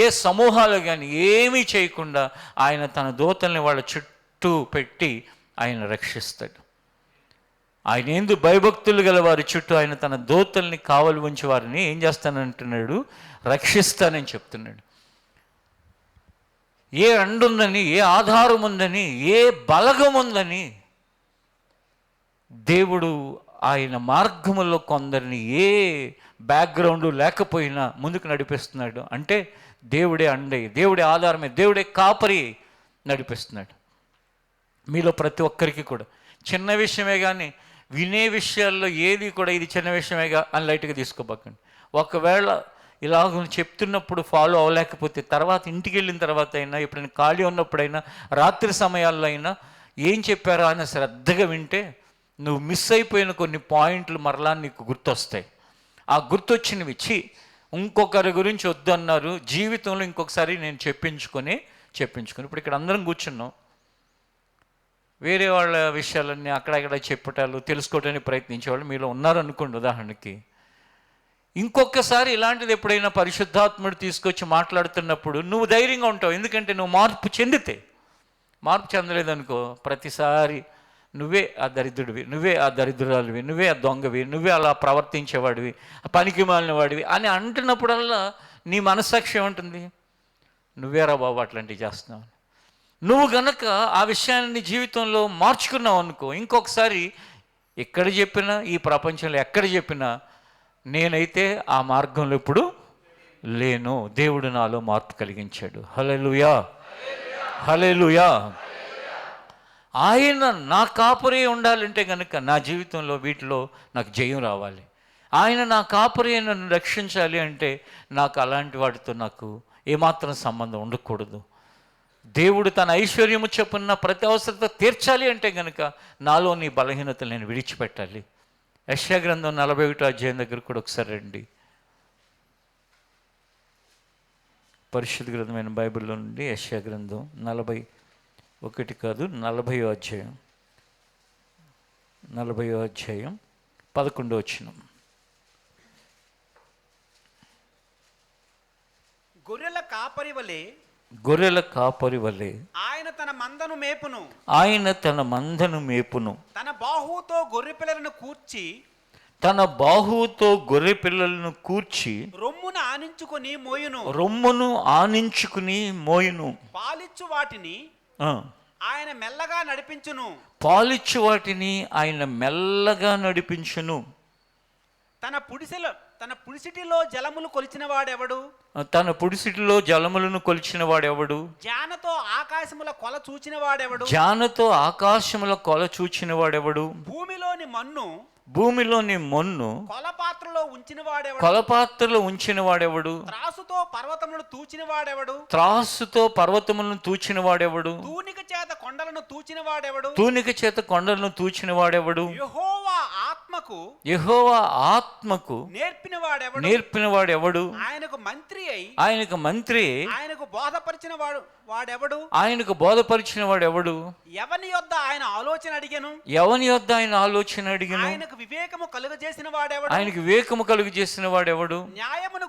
ఏ సమూహాలు కానీ ఏమీ చేయకుండా ఆయన తన దూతల్ని వాళ్ళ చుట్టూ పెట్టి ఆయన రక్షిస్తాడు. ఆయన ఏందు భయభక్తులు గల వారి చుట్టూ ఆయన తన దూతల్ని కావలి ఉంచి వారిని ఏం చేస్తానంటున్నాడు, రక్షిస్తానని చెప్తున్నాడు. ఏ అండుందని, ఏ ఆధారం ఉందని, ఏ బలగం ఉందని దేవుడు ఆయన మార్గములో కొందరిని ఏ బ్యాక్గ్రౌండ్ లేకపోయినా ముందుకు నడిపిస్తున్నాడు. అంటే దేవుడే అండే, దేవుడే ఆధారమే, దేవుడే కాపరి నడిపిస్తున్నాడు. మీలో ప్రతి ఒక్కరికి కూడా చిన్న విషయమే కానీ వినే విషయాల్లో ఏది కూడా ఇది చిన్న విషయమేగా అని లైట్గా తీసుకోబోకండి. ఒకవేళ ఇలాగ చెప్తున్నప్పుడు ఫాలో అవ్వలేకపోతే తర్వాత ఇంటికి వెళ్ళిన తర్వాత అయినా, ఎప్పుడైనా ఖాళీ ఉన్నప్పుడైనా, రాత్రి సమయాల్లో అయినా ఏం చెప్పారో అని శ్రద్ధగా వింటే నువ్వు మిస్ అయిపోయిన కొన్ని పాయింట్లు మరలా నీకు గుర్తొస్తాయి. ఆ గుర్తొచ్చినవి ఇంకొకరి గురించి వద్దన్నారు, జీవితంలో ఇంకొకసారి నేను చెప్పించుకొని ఇప్పుడు ఇక్కడ అందరం కూర్చున్నాం, వేరే వాళ్ళ విషయాలన్నీ అక్కడక్కడ చెప్పటాలు తెలుసుకోవడానికి ప్రయత్నించేవాళ్ళు మీలో ఉన్నారనుకోండి ఉదాహరణకి. ఇంకొకసారి ఇలాంటిది ఎప్పుడైనా పరిశుద్ధాత్ముడు తీసుకొచ్చి మాట్లాడుతున్నప్పుడు నువ్వు ధైర్యంగా ఉంటావు. ఎందుకంటే నువ్వు మార్పు చెందలేదనుకో, ప్రతిసారి నువ్వే ఆ దరిద్రుడివి, నువ్వే ఆ దరిద్రురాలివి, నువ్వే ఆ దొంగవి, నువ్వే అలా ప్రవర్తించేవాడివి, పనికి మాలిన వాడివి అని అంటున్నప్పుడల్లా నీ మనస్సాక్షి ఏమంటుంది, నువ్వేరా బాబు అట్లాంటివి చేస్తున్నావు. నువ్వు గనక ఆ విషయాన్ని జీవితంలో మార్చుకున్నావు అనుకో, ఇంకొకసారి ఎక్కడ చెప్పినా, ఈ ప్రపంచంలో ఎక్కడ చెప్పినా, నేనైతే ఆ మార్గంలో ఇప్పుడు లేను, దేవుడు నాలో మార్పు కలిగించాడు. హల్లెలూయా, హల్లెలూయా. ఆయన నా కాపురే ఉండాలంటే కనుక నా జీవితంలో వీటిలో నాకు జయం రావాలి. ఆయన నా కాపురే నన్ను రక్షించాలి అంటే నాకు అలాంటి వాటితో నాకు ఏమాత్రం సంబంధం ఉండకూడదు. దేవుడు తన ఐశ్వర్యము చొప్పున ప్రతి అవసరత తీర్చాలి అంటే కనుక నాలోని బలహీనతలు నేను విడిచిపెట్టాలి. యెషయా గ్రంథం 41వ అధ్యాయం దగ్గర కూడా ఒకసారి రండి. పరిశుద్ధ గ్రంథమైన బైబిల్లో నుండి యెషయా గ్రంథం 41 కాదు 40వ అధ్యాయం 11వ వచనం. గొర్రెల కాపరి వలె ఆయన తన మందను మేపును, తన బాహువుతో గొర్రె పిల్లలను కూర్చి రొమ్మును ఆనించుకుని మోయును, పాలిచ్చు వాటిని ఆయన మెల్లగా నడిపించును. తన పుడిసిటిలో జలములు కొలిచిన వాడెవడు? తన పుడిసిటిలో జలములను కొలిచిన వాడెవడు? జానతో ఆకాశముల కొల చూచిన వాడెవడు? జానతో ఆకాశముల కొల చూచిన వాడెవడు? భూమిలోని మన్ను భూమిలోని మొన్ను కొలపాత్రలో ఉంచిన వాడెవడు? కొలపాత్రలో ఉంచిన వాడెవడు? త్రాసుతో పర్వతములను తూచిన వాడెవడు? త్రాసుతో పర్వతములను తూచిన వాడెవడు? తూనిక చేత కొండలను తూచిన వాడెవడు? తూనిక చేత కొండలను తూచిన వాడెవడు? యెహోవా ఆత్మకు యెహోవా ఆత్మకు నేర్పిన వాడెవడు? నేర్పిన వాడెవడు? ఆయనకు మంత్రి అయి ఆయనకు మంత్రి ఆయనకు బోధపరిచిన వాడెవడు? ఆయనకు బోధపరిచిన వాడెవడు? ఎవని యొద్ద ఆయన ఆలోచన అడిగెను? ఎవని యొద్ద ఆయన ఆలోచన అడిగిన? ఆయనకు వివేకము కలుగజేసిన వాడెవడు? ఆయనకు వివేకము కలుగు చేసిన వాడెవడు? న్యాయమును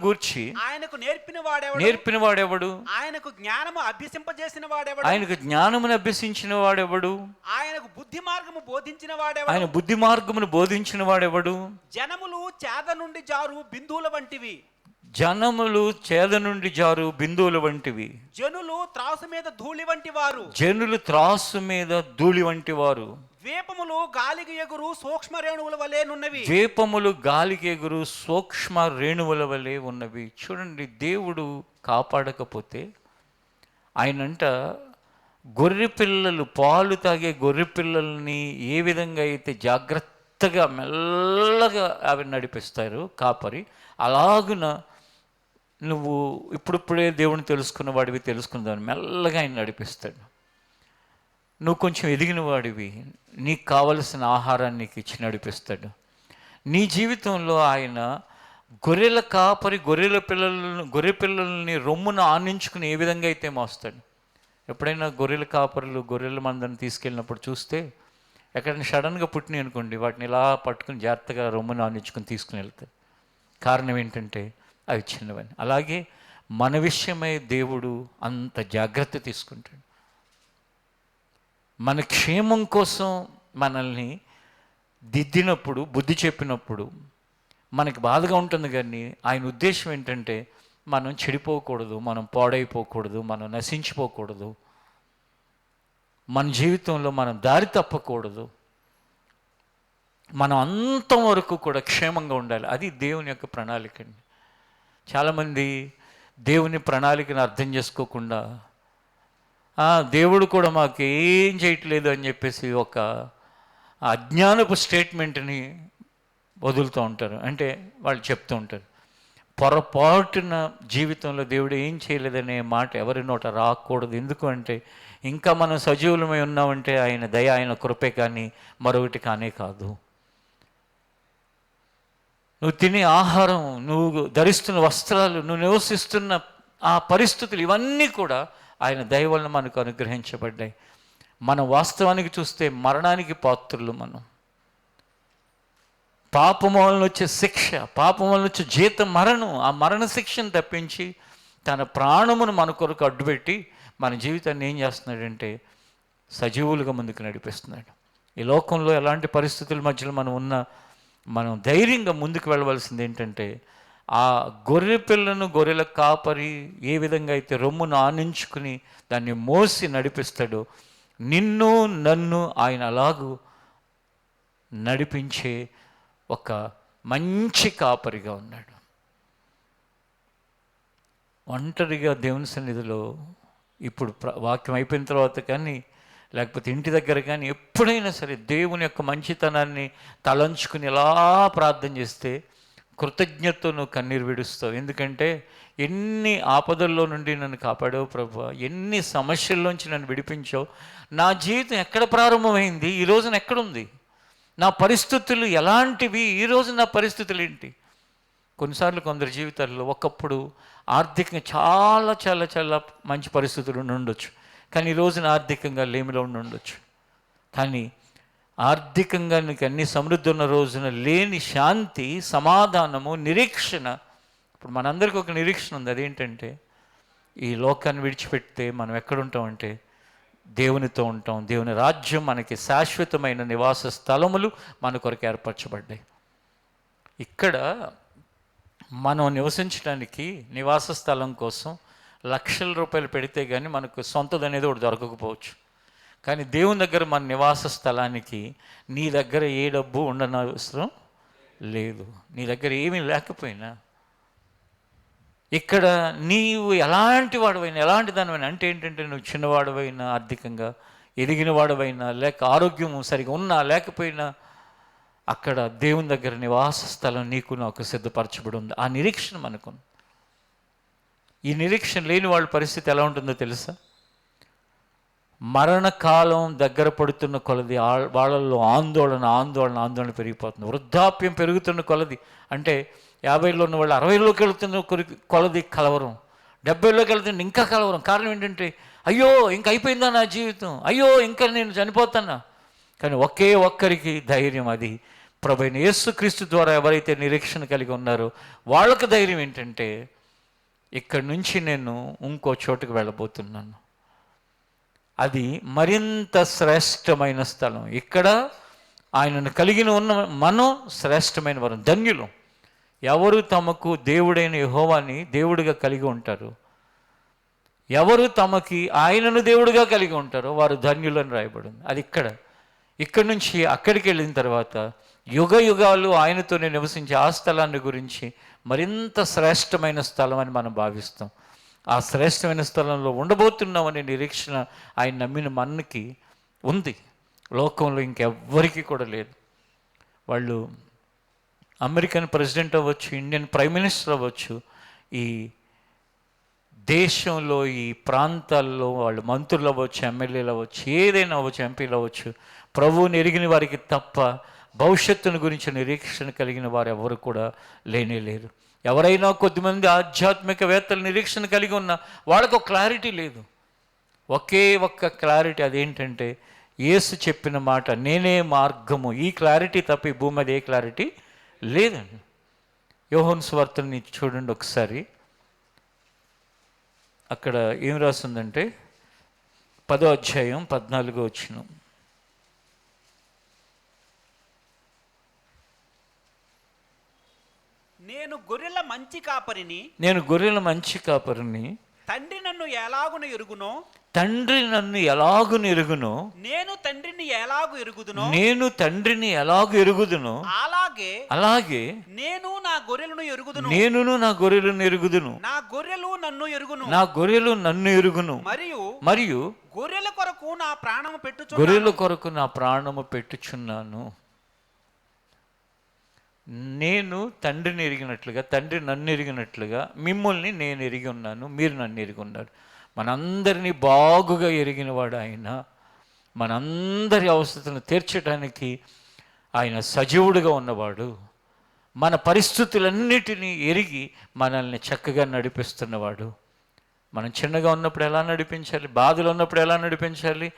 గూర్చి ఆయనకు నేర్పిన వాడెవడు? నేర్పిన వాడెవడు? ఆయనకు జ్ఞానము అభ్యసింపజేసిన వాడెవడు? ఆయనకు జ్ఞానమును అభ్యసించిన వాడెవడు? ఆయనకు బుద్ధి మార్గము బోధించిన వాడెవడు? ఆయన బుద్ధి మార్గమును బోధించిన వాడెవడు? జనములు చేద నుండి జారు బిందువుల వంటివి. జనములు చేద నుండి జారు బిందువుల వంటివి. జనులు త్రాసు మీద ధూళి వంటి వారు. జనులు త్రాసు మీద ధూళి వంటి వారు. ద్వీపములు గాలికి ఎగురు సూక్ష్మ రేణువుల వలె నున్నవి. ద్వీపములు గాలికి ఎగురు సూక్ష్మ రేణువుల వలె ఉన్నవి. చూడండి, దేవుడు కాపాడకపోతే ఆయనంట గొర్రె పిల్లలు, పాలు తాగే గొర్రె పిల్లల్ని ఏ విధంగా అయితే జాగ్రత్తగా మెల్లగా అవి నడిపిస్తారు కాపరి, అలాగున నువ్వు ఇప్పుడిప్పుడే దేవుని తెలుసుకున్న వాడివి, తెలుసుకున్నదాన్ని మెల్లగా ఆయన నడిపిస్తాడు. నువ్వు కొంచెం ఎదిగిన వాడివి, నీకు కావలసిన ఆహారాన్ని నీకు ఇచ్చి నడిపిస్తాడు. నీ జీవితంలో ఆయన గొర్రెల కాపరి గొర్రె పిల్లల్ని రొమ్మున ఆనించుకుని ఏ విధంగా అయితే మోస్తాడు. ఎప్పుడైనా గొర్రెల కాపరులు గొర్రెల మందని తీసుకెళ్ళినప్పుడు చూస్తే ఎక్కడైనా సడన్గా పుట్టినాయి అనుకోండి, వాటిని ఇలా పట్టుకుని జాగ్రత్తగా రొమ్మున ఆనించుకుని తీసుకుని వెళ్తారు. కారణం ఏంటంటే అవి చిన్నవని. అలాగే మన విషయమై దేవుడు అంత జాగ్రత్త తీసుకుంటాడు. మన క్షేమం కోసం మనల్ని దిద్దినప్పుడు, బుద్ధి చెప్పినప్పుడు మనకి బాధగా ఉంటుంది. కానీ ఆయన ఉద్దేశం ఏంటంటే మనం చెడిపోకూడదు, మనం పాడైపోకూడదు, మనం నశించిపోకూడదు, మన జీవితంలో మనం దారి తప్పకూడదు, మనం అంతం వరకు కూడా క్షేమంగా ఉండాలి. అది దేవుని యొక్క ప్రణాళిక అండి. చాలామంది దేవుని ప్రణాళికను అర్థం చేసుకోకుండా దేవుడు కూడా మాకు ఏం చేయట్లేదు అని చెప్పేసి ఒక అజ్ఞానపు స్టేట్మెంట్ని వదులుతూ ఉంటారు. అంటే వాళ్ళు చెప్తూ ఉంటారు. పొరపాటున జీవితంలో దేవుడు ఏం చేయలేదనే మాట ఎవరి నోట రాకూడదు. ఎందుకు అంటే ఇంకా మనం సజీవులమై ఉన్నామంటే ఆయన దయ, ఆయన కృపే కానీ మరొకటి కానే కాదు. నువ్వు తినే ఆహారం, నువ్వు ధరిస్తున్న వస్త్రాలు, నువ్వు నివసిస్తున్న ఆ పరిస్థితులు, ఇవన్నీ కూడా ఆయన దయ వలన మనకు అనుగ్రహించబడ్డాయి. మనం వాస్తవానికి చూస్తే మరణానికి పాత్రులు. మనం పాపం వలన వచ్చే శిక్ష, పాపం వలన వచ్చే జీతం మరణం. ఆ మరణ శిక్షను తప్పించి తన ప్రాణమును మన కొరకు అడ్డుపెట్టి మన జీవితాన్ని ఏం చేస్తున్నాడంటే సజీవులుగా ముందుకు నడిపిస్తున్నాడు. ఈ లోకంలో ఎలాంటి పరిస్థితుల మధ్యలో మనం ధైర్యంగా ముందుకు వెళ్ళవలసింది ఏంటంటే ఆ గొర్రె పిల్లను గొర్రెల కాపరి ఏ విధంగా అయితే రొమ్మును ఆనించుకుని దాన్ని మోసి నడిపిస్తాడో, నిన్ను నన్ను ఆయన అలాగూ నడిపించే ఒక మంచి కాపరిగా ఉన్నాడు. ఒంటరిగా దేవుని సన్నిధిలో ఇప్పుడు వాక్యం అయిపోయిన తర్వాత కానీ, లేకపోతే ఇంటి దగ్గర కానీ ఎప్పుడైనా సరే దేవుని యొక్క మంచితనాన్ని తలంచుకుని ఎలా ప్రార్థన చేస్తే కృతజ్ఞతతో నువ్వు కన్నీరు విడుస్తావు. ఎందుకంటే ఎన్ని ఆపదల్లో నుండి నన్ను కాపాడావు ప్రభువా, ఎన్ని సమస్యల్లోంచి నన్ను విడిపించావు. నా జీవితం ఎక్కడ ప్రారంభమైంది, ఈ రోజున ఎక్కడుంది, నా పరిస్థితులు ఎలాంటివి, ఈరోజు నా పరిస్థితులు ఏంటి. కొన్నిసార్లు కొందరి జీవితాల్లో ఒకప్పుడు ఆర్థికంగా చాలా చాలా చాలా మంచి పరిస్థితులు ఉండొచ్చు, కానీ ఈ రోజున ఆర్థికంగా లేమిలో ఉండొచ్చు. కానీ ఆర్థికంగా నీకు అన్ని సమృద్ధి ఉన్న రోజున లేని శాంతి, సమాధానము, నిరీక్షణ. ఇప్పుడు మనందరికీ ఒక నిరీక్షణ ఉంది. అదేంటంటే ఈ లోకాన్ని విడిచిపెడితే మనం ఎక్కడుంటామంటే దేవునితో ఉంటాం. దేవుని రాజ్యం, మనకి శాశ్వతమైన నివాస స్థలములు మన కొరకు ఏర్పరచబడ్డాయి. ఇక్కడ మనం నివసించడానికి నివాస స్థలం కోసం లక్షల రూపాయలు పెడితే కానీ మనకు సొంతది అనేది ఒకటి దొరకకపోవచ్చు. కానీ దేవుని దగ్గర మన నివాస స్థలానికి నీ దగ్గర ఏ డబ్బు ఉండనవసరం లేదు. నీ దగ్గర ఏమీ లేకపోయినా, ఇక్కడ నీవు ఎలాంటి వాడవైనా, ఎలాంటి దానివైనా, అంటే ఏంటంటే నువ్వు చిన్నవాడవైనా, ఆర్థికంగా ఎదిగిన వాడవైనా, లేక ఆరోగ్యము సరిగా ఉన్నా లేకపోయినా, అక్కడ దేవుని దగ్గర నివాస స్థలం నీకు నాకు సిద్ధపరచబడి ఉంది. ఆ నిరీక్షణ మనకు. ఈ నిరీక్షణ లేని వాళ్ళ పరిస్థితి ఎలా ఉంటుందో తెలుసా? మరణకాలం దగ్గర పడుతున్న కొలది వాళ్ళల్లో ఆందోళన పెరిగిపోతుంది. వృద్ధాప్యం పెరుగుతున్న కొలది, అంటే 50లో ఉన్న వాళ్ళు 60లోకి వెళుతున్న కొలది కలవరం, 70లోకి వెళ్తున్న ఇంకా కలవరం. కారణం ఏంటంటే, అయ్యో ఇంకా అయిపోయిందా నా జీవితం, అయ్యో ఇంకా నేను చనిపోతానా. కానీ ఒకే ఒక్కరికి ధైర్యం, అది ప్రభువైన యేసుక్రీస్తు ద్వారా ఎవరైతే నిరీక్షణ కలిగి ఉన్నారో వాళ్ళకి ధైర్యం ఏంటంటే, ఇక్కడి నుంచి నేను ఇంకో చోటుకు వెళ్ళబోతున్నాను. అది మరింత శ్రేష్టమైన స్థలం. ఇక్కడ ఆయనను కలిగిన ఉన్న మనం శ్రేష్టమైన వారు, ధన్యులు. ఎవరు తమకు దేవుడైన యెహోవాని దేవుడిగా కలిగి ఉంటారు, ఎవరు తమకి ఆయనను దేవుడిగా కలిగి ఉంటారో వారు ధన్యులని రాయబడింది. అది ఇక్కడి నుంచి అక్కడికి వెళ్ళిన తర్వాత యుగ యుగాలు ఆయనతోనే నివసించే ఆ స్థలాన్ని గురించి మరింత శ్రేష్టమైన స్థలం అని మనం భావిస్తాం. ఆ శ్రేష్టమైన స్థలంలో ఉండబోతున్నామనే నిరీక్షణ ఆయన నమ్మిన మనకి ఉంది. లోకంలో ఇంకెవ్వరికీ కూడా లేదు. వాళ్ళు అమెరికన్ ప్రెసిడెంట్ అవ్వచ్చు, ఇండియన్ ప్రైమ్ మినిస్టర్ అవ్వచ్చు, ఈ దేశంలో ఈ ప్రాంతాల్లో వాళ్ళు మంత్రులు అవ్వచ్చు, ఎమ్మెల్యేలు అవ్వచ్చు, ఏదైనా అవ్వచ్చు, ఎంపీలు అవ్వచ్చు, ప్రభువుని ఎరిగిన వారికి తప్ప భవిష్యత్తును గురించి నిరీక్షణ కలిగిన వారు ఎవరు కూడా లేరు. ఎవరైనా కొద్దిమంది ఆధ్యాత్మికవేత్తలు నిరీక్షణ కలిగి ఉన్న వాళ్ళకు ఒక క్లారిటీ లేదు. ఒకే ఒక్క క్లారిటీ, అదేంటంటే యేసు చెప్పిన మాట, నేనే మార్గము. ఈ క్లారిటీ తప్ప ఈ భూమి మీద ఏ క్లారిటీ లేదండి. యోహాను సువార్తని చూడండి ఒకసారి. అక్కడ ఏం రాస్తుందంటే 10వ అధ్యాయం 14వ వచనం. నేను గొర్రెల మంచి కాపరిని, తండ్రి నన్ను ఎలాగును నేను తండ్రిని ఎలాగు ఎరుగుదునో అలాగే నేను నా గొర్రెలను ఎరుగుదును. నా గొర్రెలు నన్ను ఎరుగును. మరియు గొర్రెల కొరకు నా ప్రాణము పెట్టుచున్నాను. నేను తండ్రిని ఎరిగినట్లుగా, తండ్రి నన్ను ఎరిగినట్లుగా మిమ్మల్ని నేను ఎరిగి ఉన్నాను, మీరు నన్ను ఎరిగి ఉన్నారు. మనందరినీ బాగుగా ఎరిగినవాడు ఆయన. మనందరి అవసరతను తీర్చడానికి ఆయన సజీవుడుగా ఉన్నవాడు. మన పరిస్థితులన్నిటినీ ఎరిగి మనల్ని చక్కగా నడిపిస్తున్నవాడు. మనం చిన్నగా ఉన్నప్పుడు ఎలా నడిపించాలి, బాధలు ఉన్నప్పుడు ఎలా నడిపించాలి,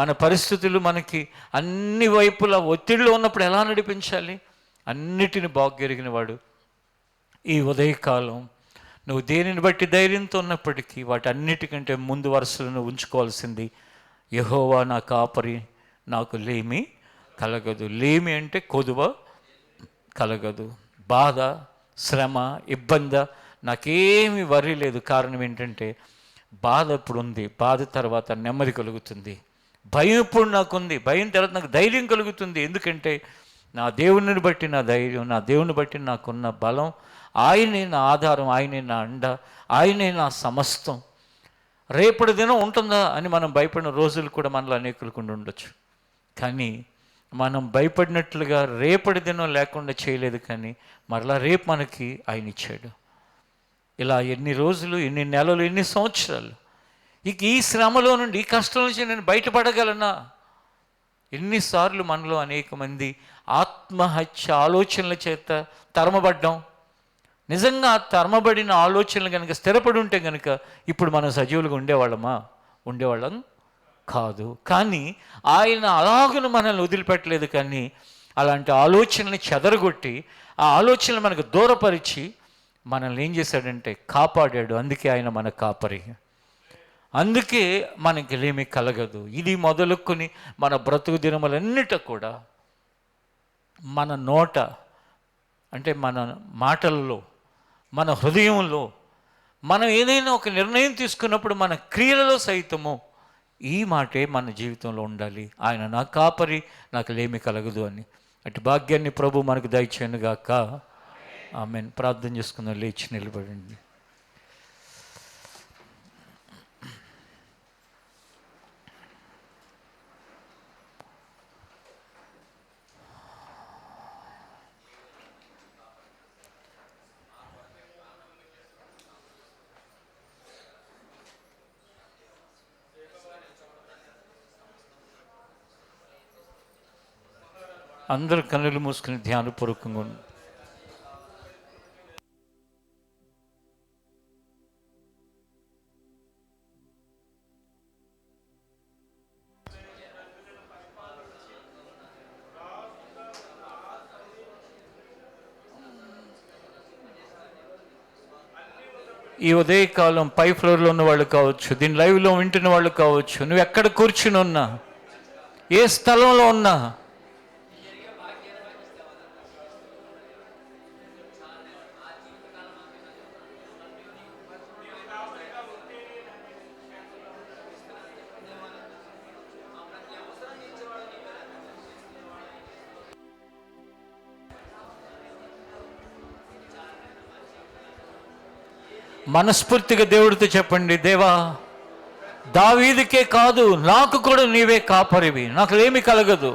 మన పరిస్థితులు మనకి అన్ని వైపులా ఒత్తిడిలో ఉన్నప్పుడు ఎలా నడిపించాలి, అన్నిటిని బాగా ఎరిగిన వాడు. ఈ ఉదయకాలం నువ్వు దేనిని బట్టి ధైర్యంతో ఉన్నప్పటికీ వాటి అన్నిటికంటే ముందు వరుసలను ఉంచుకోవాల్సింది, యెహోవా నా కాపరి, నాకు లేమి కలగదు. లేమి అంటే కొదువ కలగదు. బాధ, శ్రమ, ఇబ్బంది, నాకేమీ వరి లేదు. కారణం ఏంటంటే బాధ ఇప్పుడు ఉంది, బాధ తర్వాత నెమ్మది కలుగుతుంది. భయం ఇప్పుడు నాకుంది, భయం తర్వాత నాకు ధైర్యం కలుగుతుంది. ఎందుకంటే నా దేవుని బట్టి నా ధైర్యం, నా దేవుని బట్టి నాకున్న బలం, ఆయనే నా ఆధారం, ఆయనే నా అండ, ఆయనే నా సమస్తం. రేపటి దినం ఉంటుందా అని మనం భయపడిన రోజులు కూడా మనలో అనేకులకు ఉండొచ్చు. కానీ మనం భయపడినట్లుగా రేపటి దినం లేకుండా చేయలేదు. కానీ మరలా రేపు మనకి ఆయన ఇచ్చాడు. ఇలా ఎన్ని రోజులు, ఎన్ని నెలలు, ఎన్ని సంవత్సరాలు ఇక ఈ శ్రమలో నుండి, ఈ కష్టం నుంచి నేను బయటపడగలనా? ఎన్నిసార్లు మనలో అనేక మంది ఆత్మహత్య ఆలోచనల చేత తరమబడ్డాం. నిజంగా ఆ తరమబడిన ఆలోచనలు కనుక స్థిరపడి ఉంటే కనుక ఇప్పుడు మనం సజీవులుగా ఉండేవాళ్ళం కాదు. కానీ ఆయన అలాగను మనల్ని వదిలిపెట్టలేదు. కానీ అలాంటి ఆలోచనల్ని చెదరగొట్టి, ఆ ఆలోచనలు మనకు దూరపరిచి మనల్ని ఏం చేశాడంటే కాపాడాడు. అందుకే ఆయన మన కాపరి. అందుకే మనకి లేమి కలగదు. ఇది మొదలుకొని మన బ్రతుకు దినములన్నిట కూడా మన నోట, అంటే మన మాటల్లో, మన హృదయంలో, మనం ఏదైనా ఒక నిర్ణయం తీసుకున్నప్పుడు మన క్రియలలో సైతము ఈ మాటే మన జీవితంలో ఉండాలి. ఆయన నా కాపరి, నాకు లేమి కలగదు అని. అటు భాగ్యాన్ని ప్రభు మనకు దయచేయనుగాక. ఆమెన్. ప్రార్థన చేసుకుందాం, లేచి నిలబడండి. అందరూ కన్నులు మూసుకుని ధ్యానపూర్వకంగా ఉండి ఈ ఉదయకాలం పై ఫ్లోర్లో ఉన్న వాళ్ళు కావచ్చు, దీని లైవ్లో వింటున్న వాళ్ళు కావచ్చు, నువ్వు ఎక్కడ కూర్చుని ఉన్నా, ఏ స్థలంలో ఉన్నా, మనస్ఫూర్తిగా దేవుడితో చెప్పండి, దేవా, దావీదుకే కాదు నాకు కూడా నీవే కాపరివి, నాకు ఏమి కలగదు.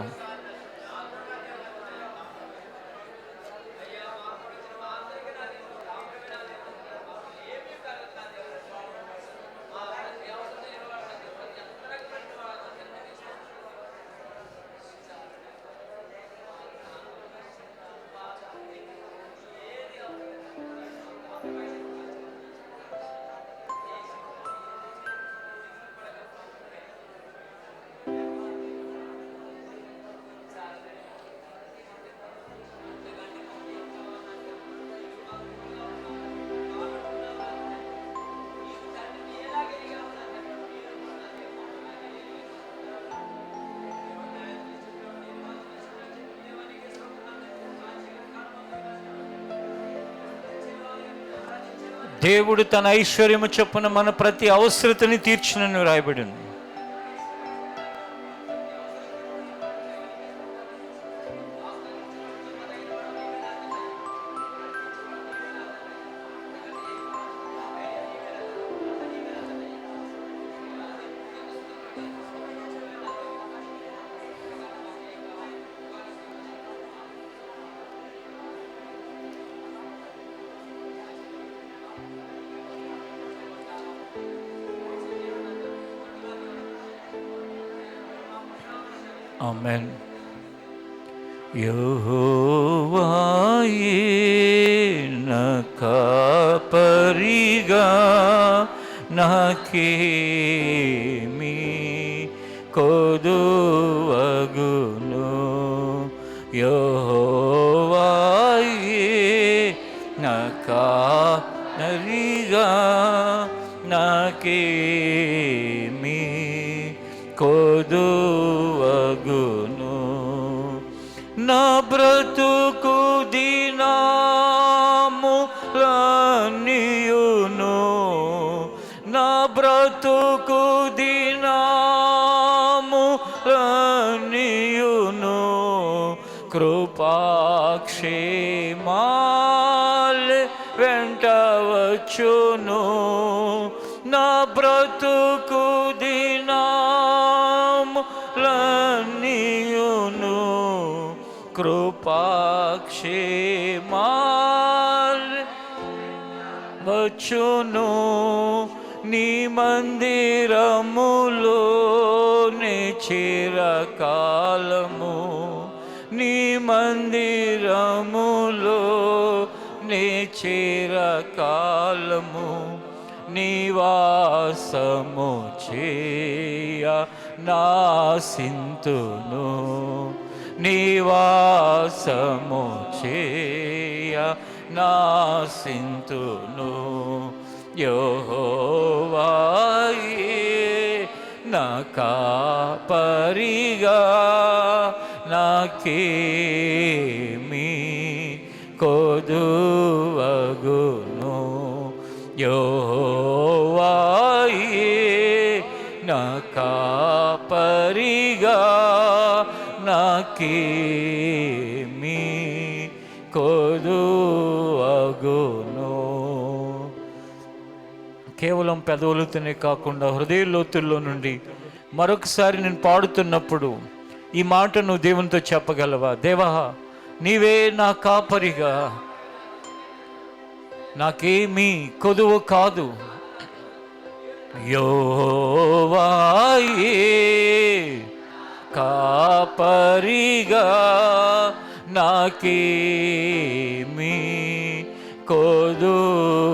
దేవుడు తన ఐశ్వర్యము చొప్పున మన ప్రతి అవసరతని తీర్చునని రాయబడింది. ఆమేన్. యెహోవాయే నా కాపరిగా నాకేమీ కొదువగును. యెహోవాయే నా కాపరిగా నాకేమీ కొదువగును. నా బ్రతుకు దినములన్నీయును, నా బ్రతుకు దినములన్నీయును కృపాక్షేమాలే వెంటవచ్చును. నా బ్రతుకు దినములన్నీయును కృపాక్షేమాలే వచ్చును. నీ మందిరములోనే చిరకాలము, నీ మందిరములోనే చిరకాలము నివాసము చేయ నాసింతును, నివాసము చేయ నాసింతును. యెహోవాయే నా కాపరిగా నాకేమీ కొదువగును. యెహోవాయే నా కాపరిగా నాకేమీ కొదువగును. కేవలం పెదవులతోనే కాకుండా హృదయ లోతుల్లో నుండి మరొకసారి నేను పాడుతున్నప్పుడు ఈ మాట నువ్వు దేవునితో చెప్పగలవా? దేవా, నీవే నా కాపరిగా, నాకేమీ కొదువు కాదు. యెహోవాయే కాపరిగా, నాకేమీ కొదువగును,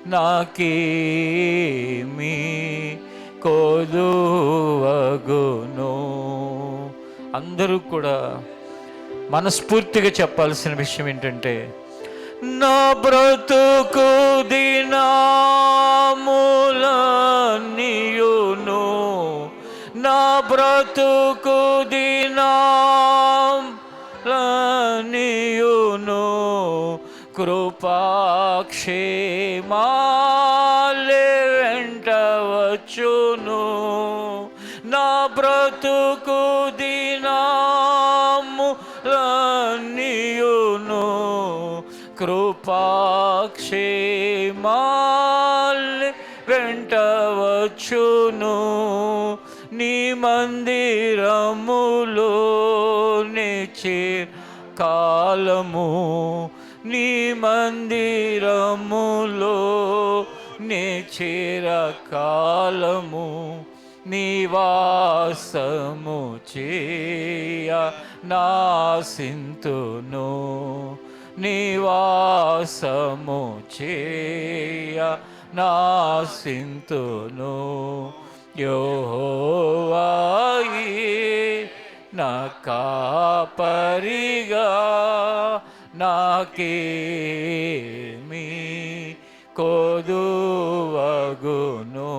నాకేమీ కొదువగును. అందరూ కూడా మనస్ఫూర్తిగా చెప్పాల్సిన విషయం ఏంటంటే, నా బ్రతుకు దినములన్నీయును, నా బ్రతుకు దినములన్నీయును కృపాక్షేమాలే వెంటవచ్చును. నా బ్రతుకు దినములన్నీయును కృపాక్షేమాలే వెంటవచ్చును. నీ మందిరములో కాలము, నీ మందిరములో కాలము, నివాసము చేయ నాసింతును, నివాసము చేయ నాసింతును. యెహోవాయే నా కాపరిగా, నాకేమీ కొదువగును,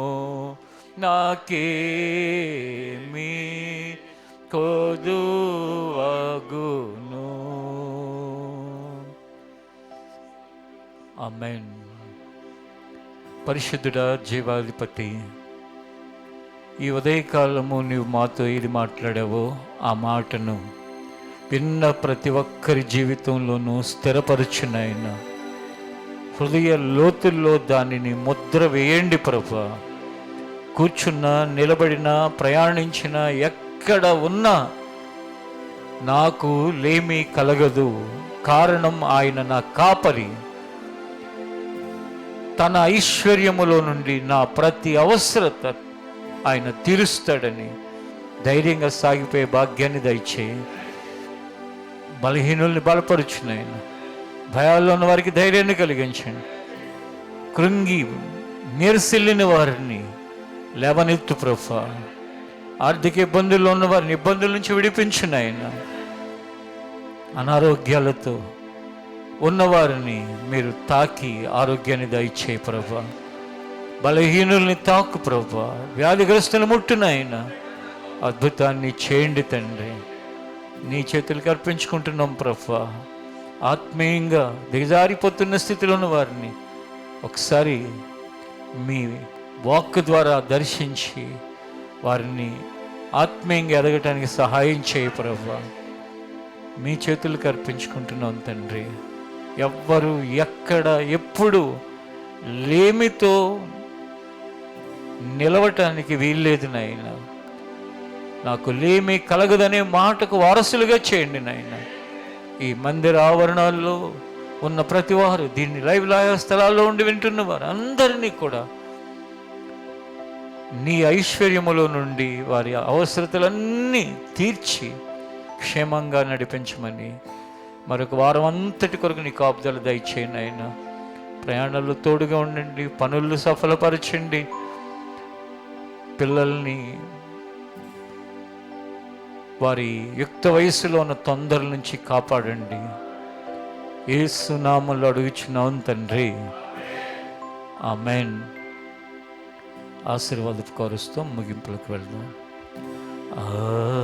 నాకేమీ కొదువగును. ఆమేన్. పరిశుద్ధుడా, జీవాధిపతి, ఈ ఉదయకాలము నీవు మాతో ఏది మాట్లాడావో ఆ మాటను విన్న ప్రతి ఒక్కరి జీవితంలోనూ స్థిరపరచునైనా హృదయ లోతుల్లో దానిని ముద్ర వేయండి ప్రభువా. కూర్చున్నా, నిలబడినా, ప్రయాణించినా, ఎక్కడ ఉన్నా నాకు లేమి కలగదు. కారణం ఆయన నా కాపరి. తన ఐశ్వర్యములో నుండి నా ప్రతి అవసరత ఆయన తీరుస్తాడని ధైర్యంగా సాగిపోయే భాగ్యాన్ని దయచేయి. బలహీనుల్ని బలపరుచునైనా, భయాల్లో ఉన్న వారికి ధైర్యాన్ని కలిగించండి. కృంగి నీరసిల్లిన వారిని లేవనెత్తు ప్రభువా. ఆర్థిక ఇబ్బందుల్లో ఉన్న వారిని ఇబ్బందుల నుంచి విడిపించునైనా. అనారోగ్యాలతో ఉన్నవారిని మీరు తాకి ఆరోగ్యాన్ని దయచేయి ప్రభువా. బలహీనుల్ని తాకు ప్రభువా. వ్యాధిగ్రస్తులు ముట్టునైనా అద్భుతాన్ని చేయండి తండ్రి. నీ చేతులకు అర్పించుకుంటున్నాం ప్రభువా. ఆత్మీయంగా దిగజారిపోతున్న స్థితిలో ఉన్న వారిని ఒకసారి మీ వాక్ ద్వారా దర్శించి వారిని ఆత్మీయంగా ఎదగటానికి సహాయం చేయి ప్రభువా. మీ చేతులకు అర్పించుకుంటున్నాం తండ్రి. ఎవ్వరు ఎక్కడ ఎప్పుడు లేమితో నిలవటానికి వీల్లేదు నాయన. నాకు లేమి కలగదనే మాటకు వారసులుగా చేయండి నాయన. ఈ మందిర ఆవరణాల్లో ఉన్న ప్రతి వారు, దీన్ని లైవ్ స్థలాల్లో ఉండి వింటున్న వారు అందరినీ కూడా నీ ఐశ్వర్యములో నుండి వారి అవసరతలన్నీ తీర్చి క్షేమంగా నడిపించమని మరొక వారం అంతటి కొరకు నీ కాపుదల దయచేయండి ఆయన. ప్రయాణాల్లో తోడుగా ఉండండి, పనులు సఫలపరచండి, పిల్లల్ని వారి యుక్త వయసులో ఉన్న తొందరల నుంచి కాపాడండి. యేసు నామములో అడుగుచున్నాం తండ్రి, ఆమేన్. ఆశీర్వాదపు కోరుస్తూ ముగింపులకు వెళ్దాం.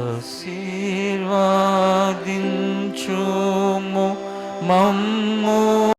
ఆశీర్వాదించుము మమ్ము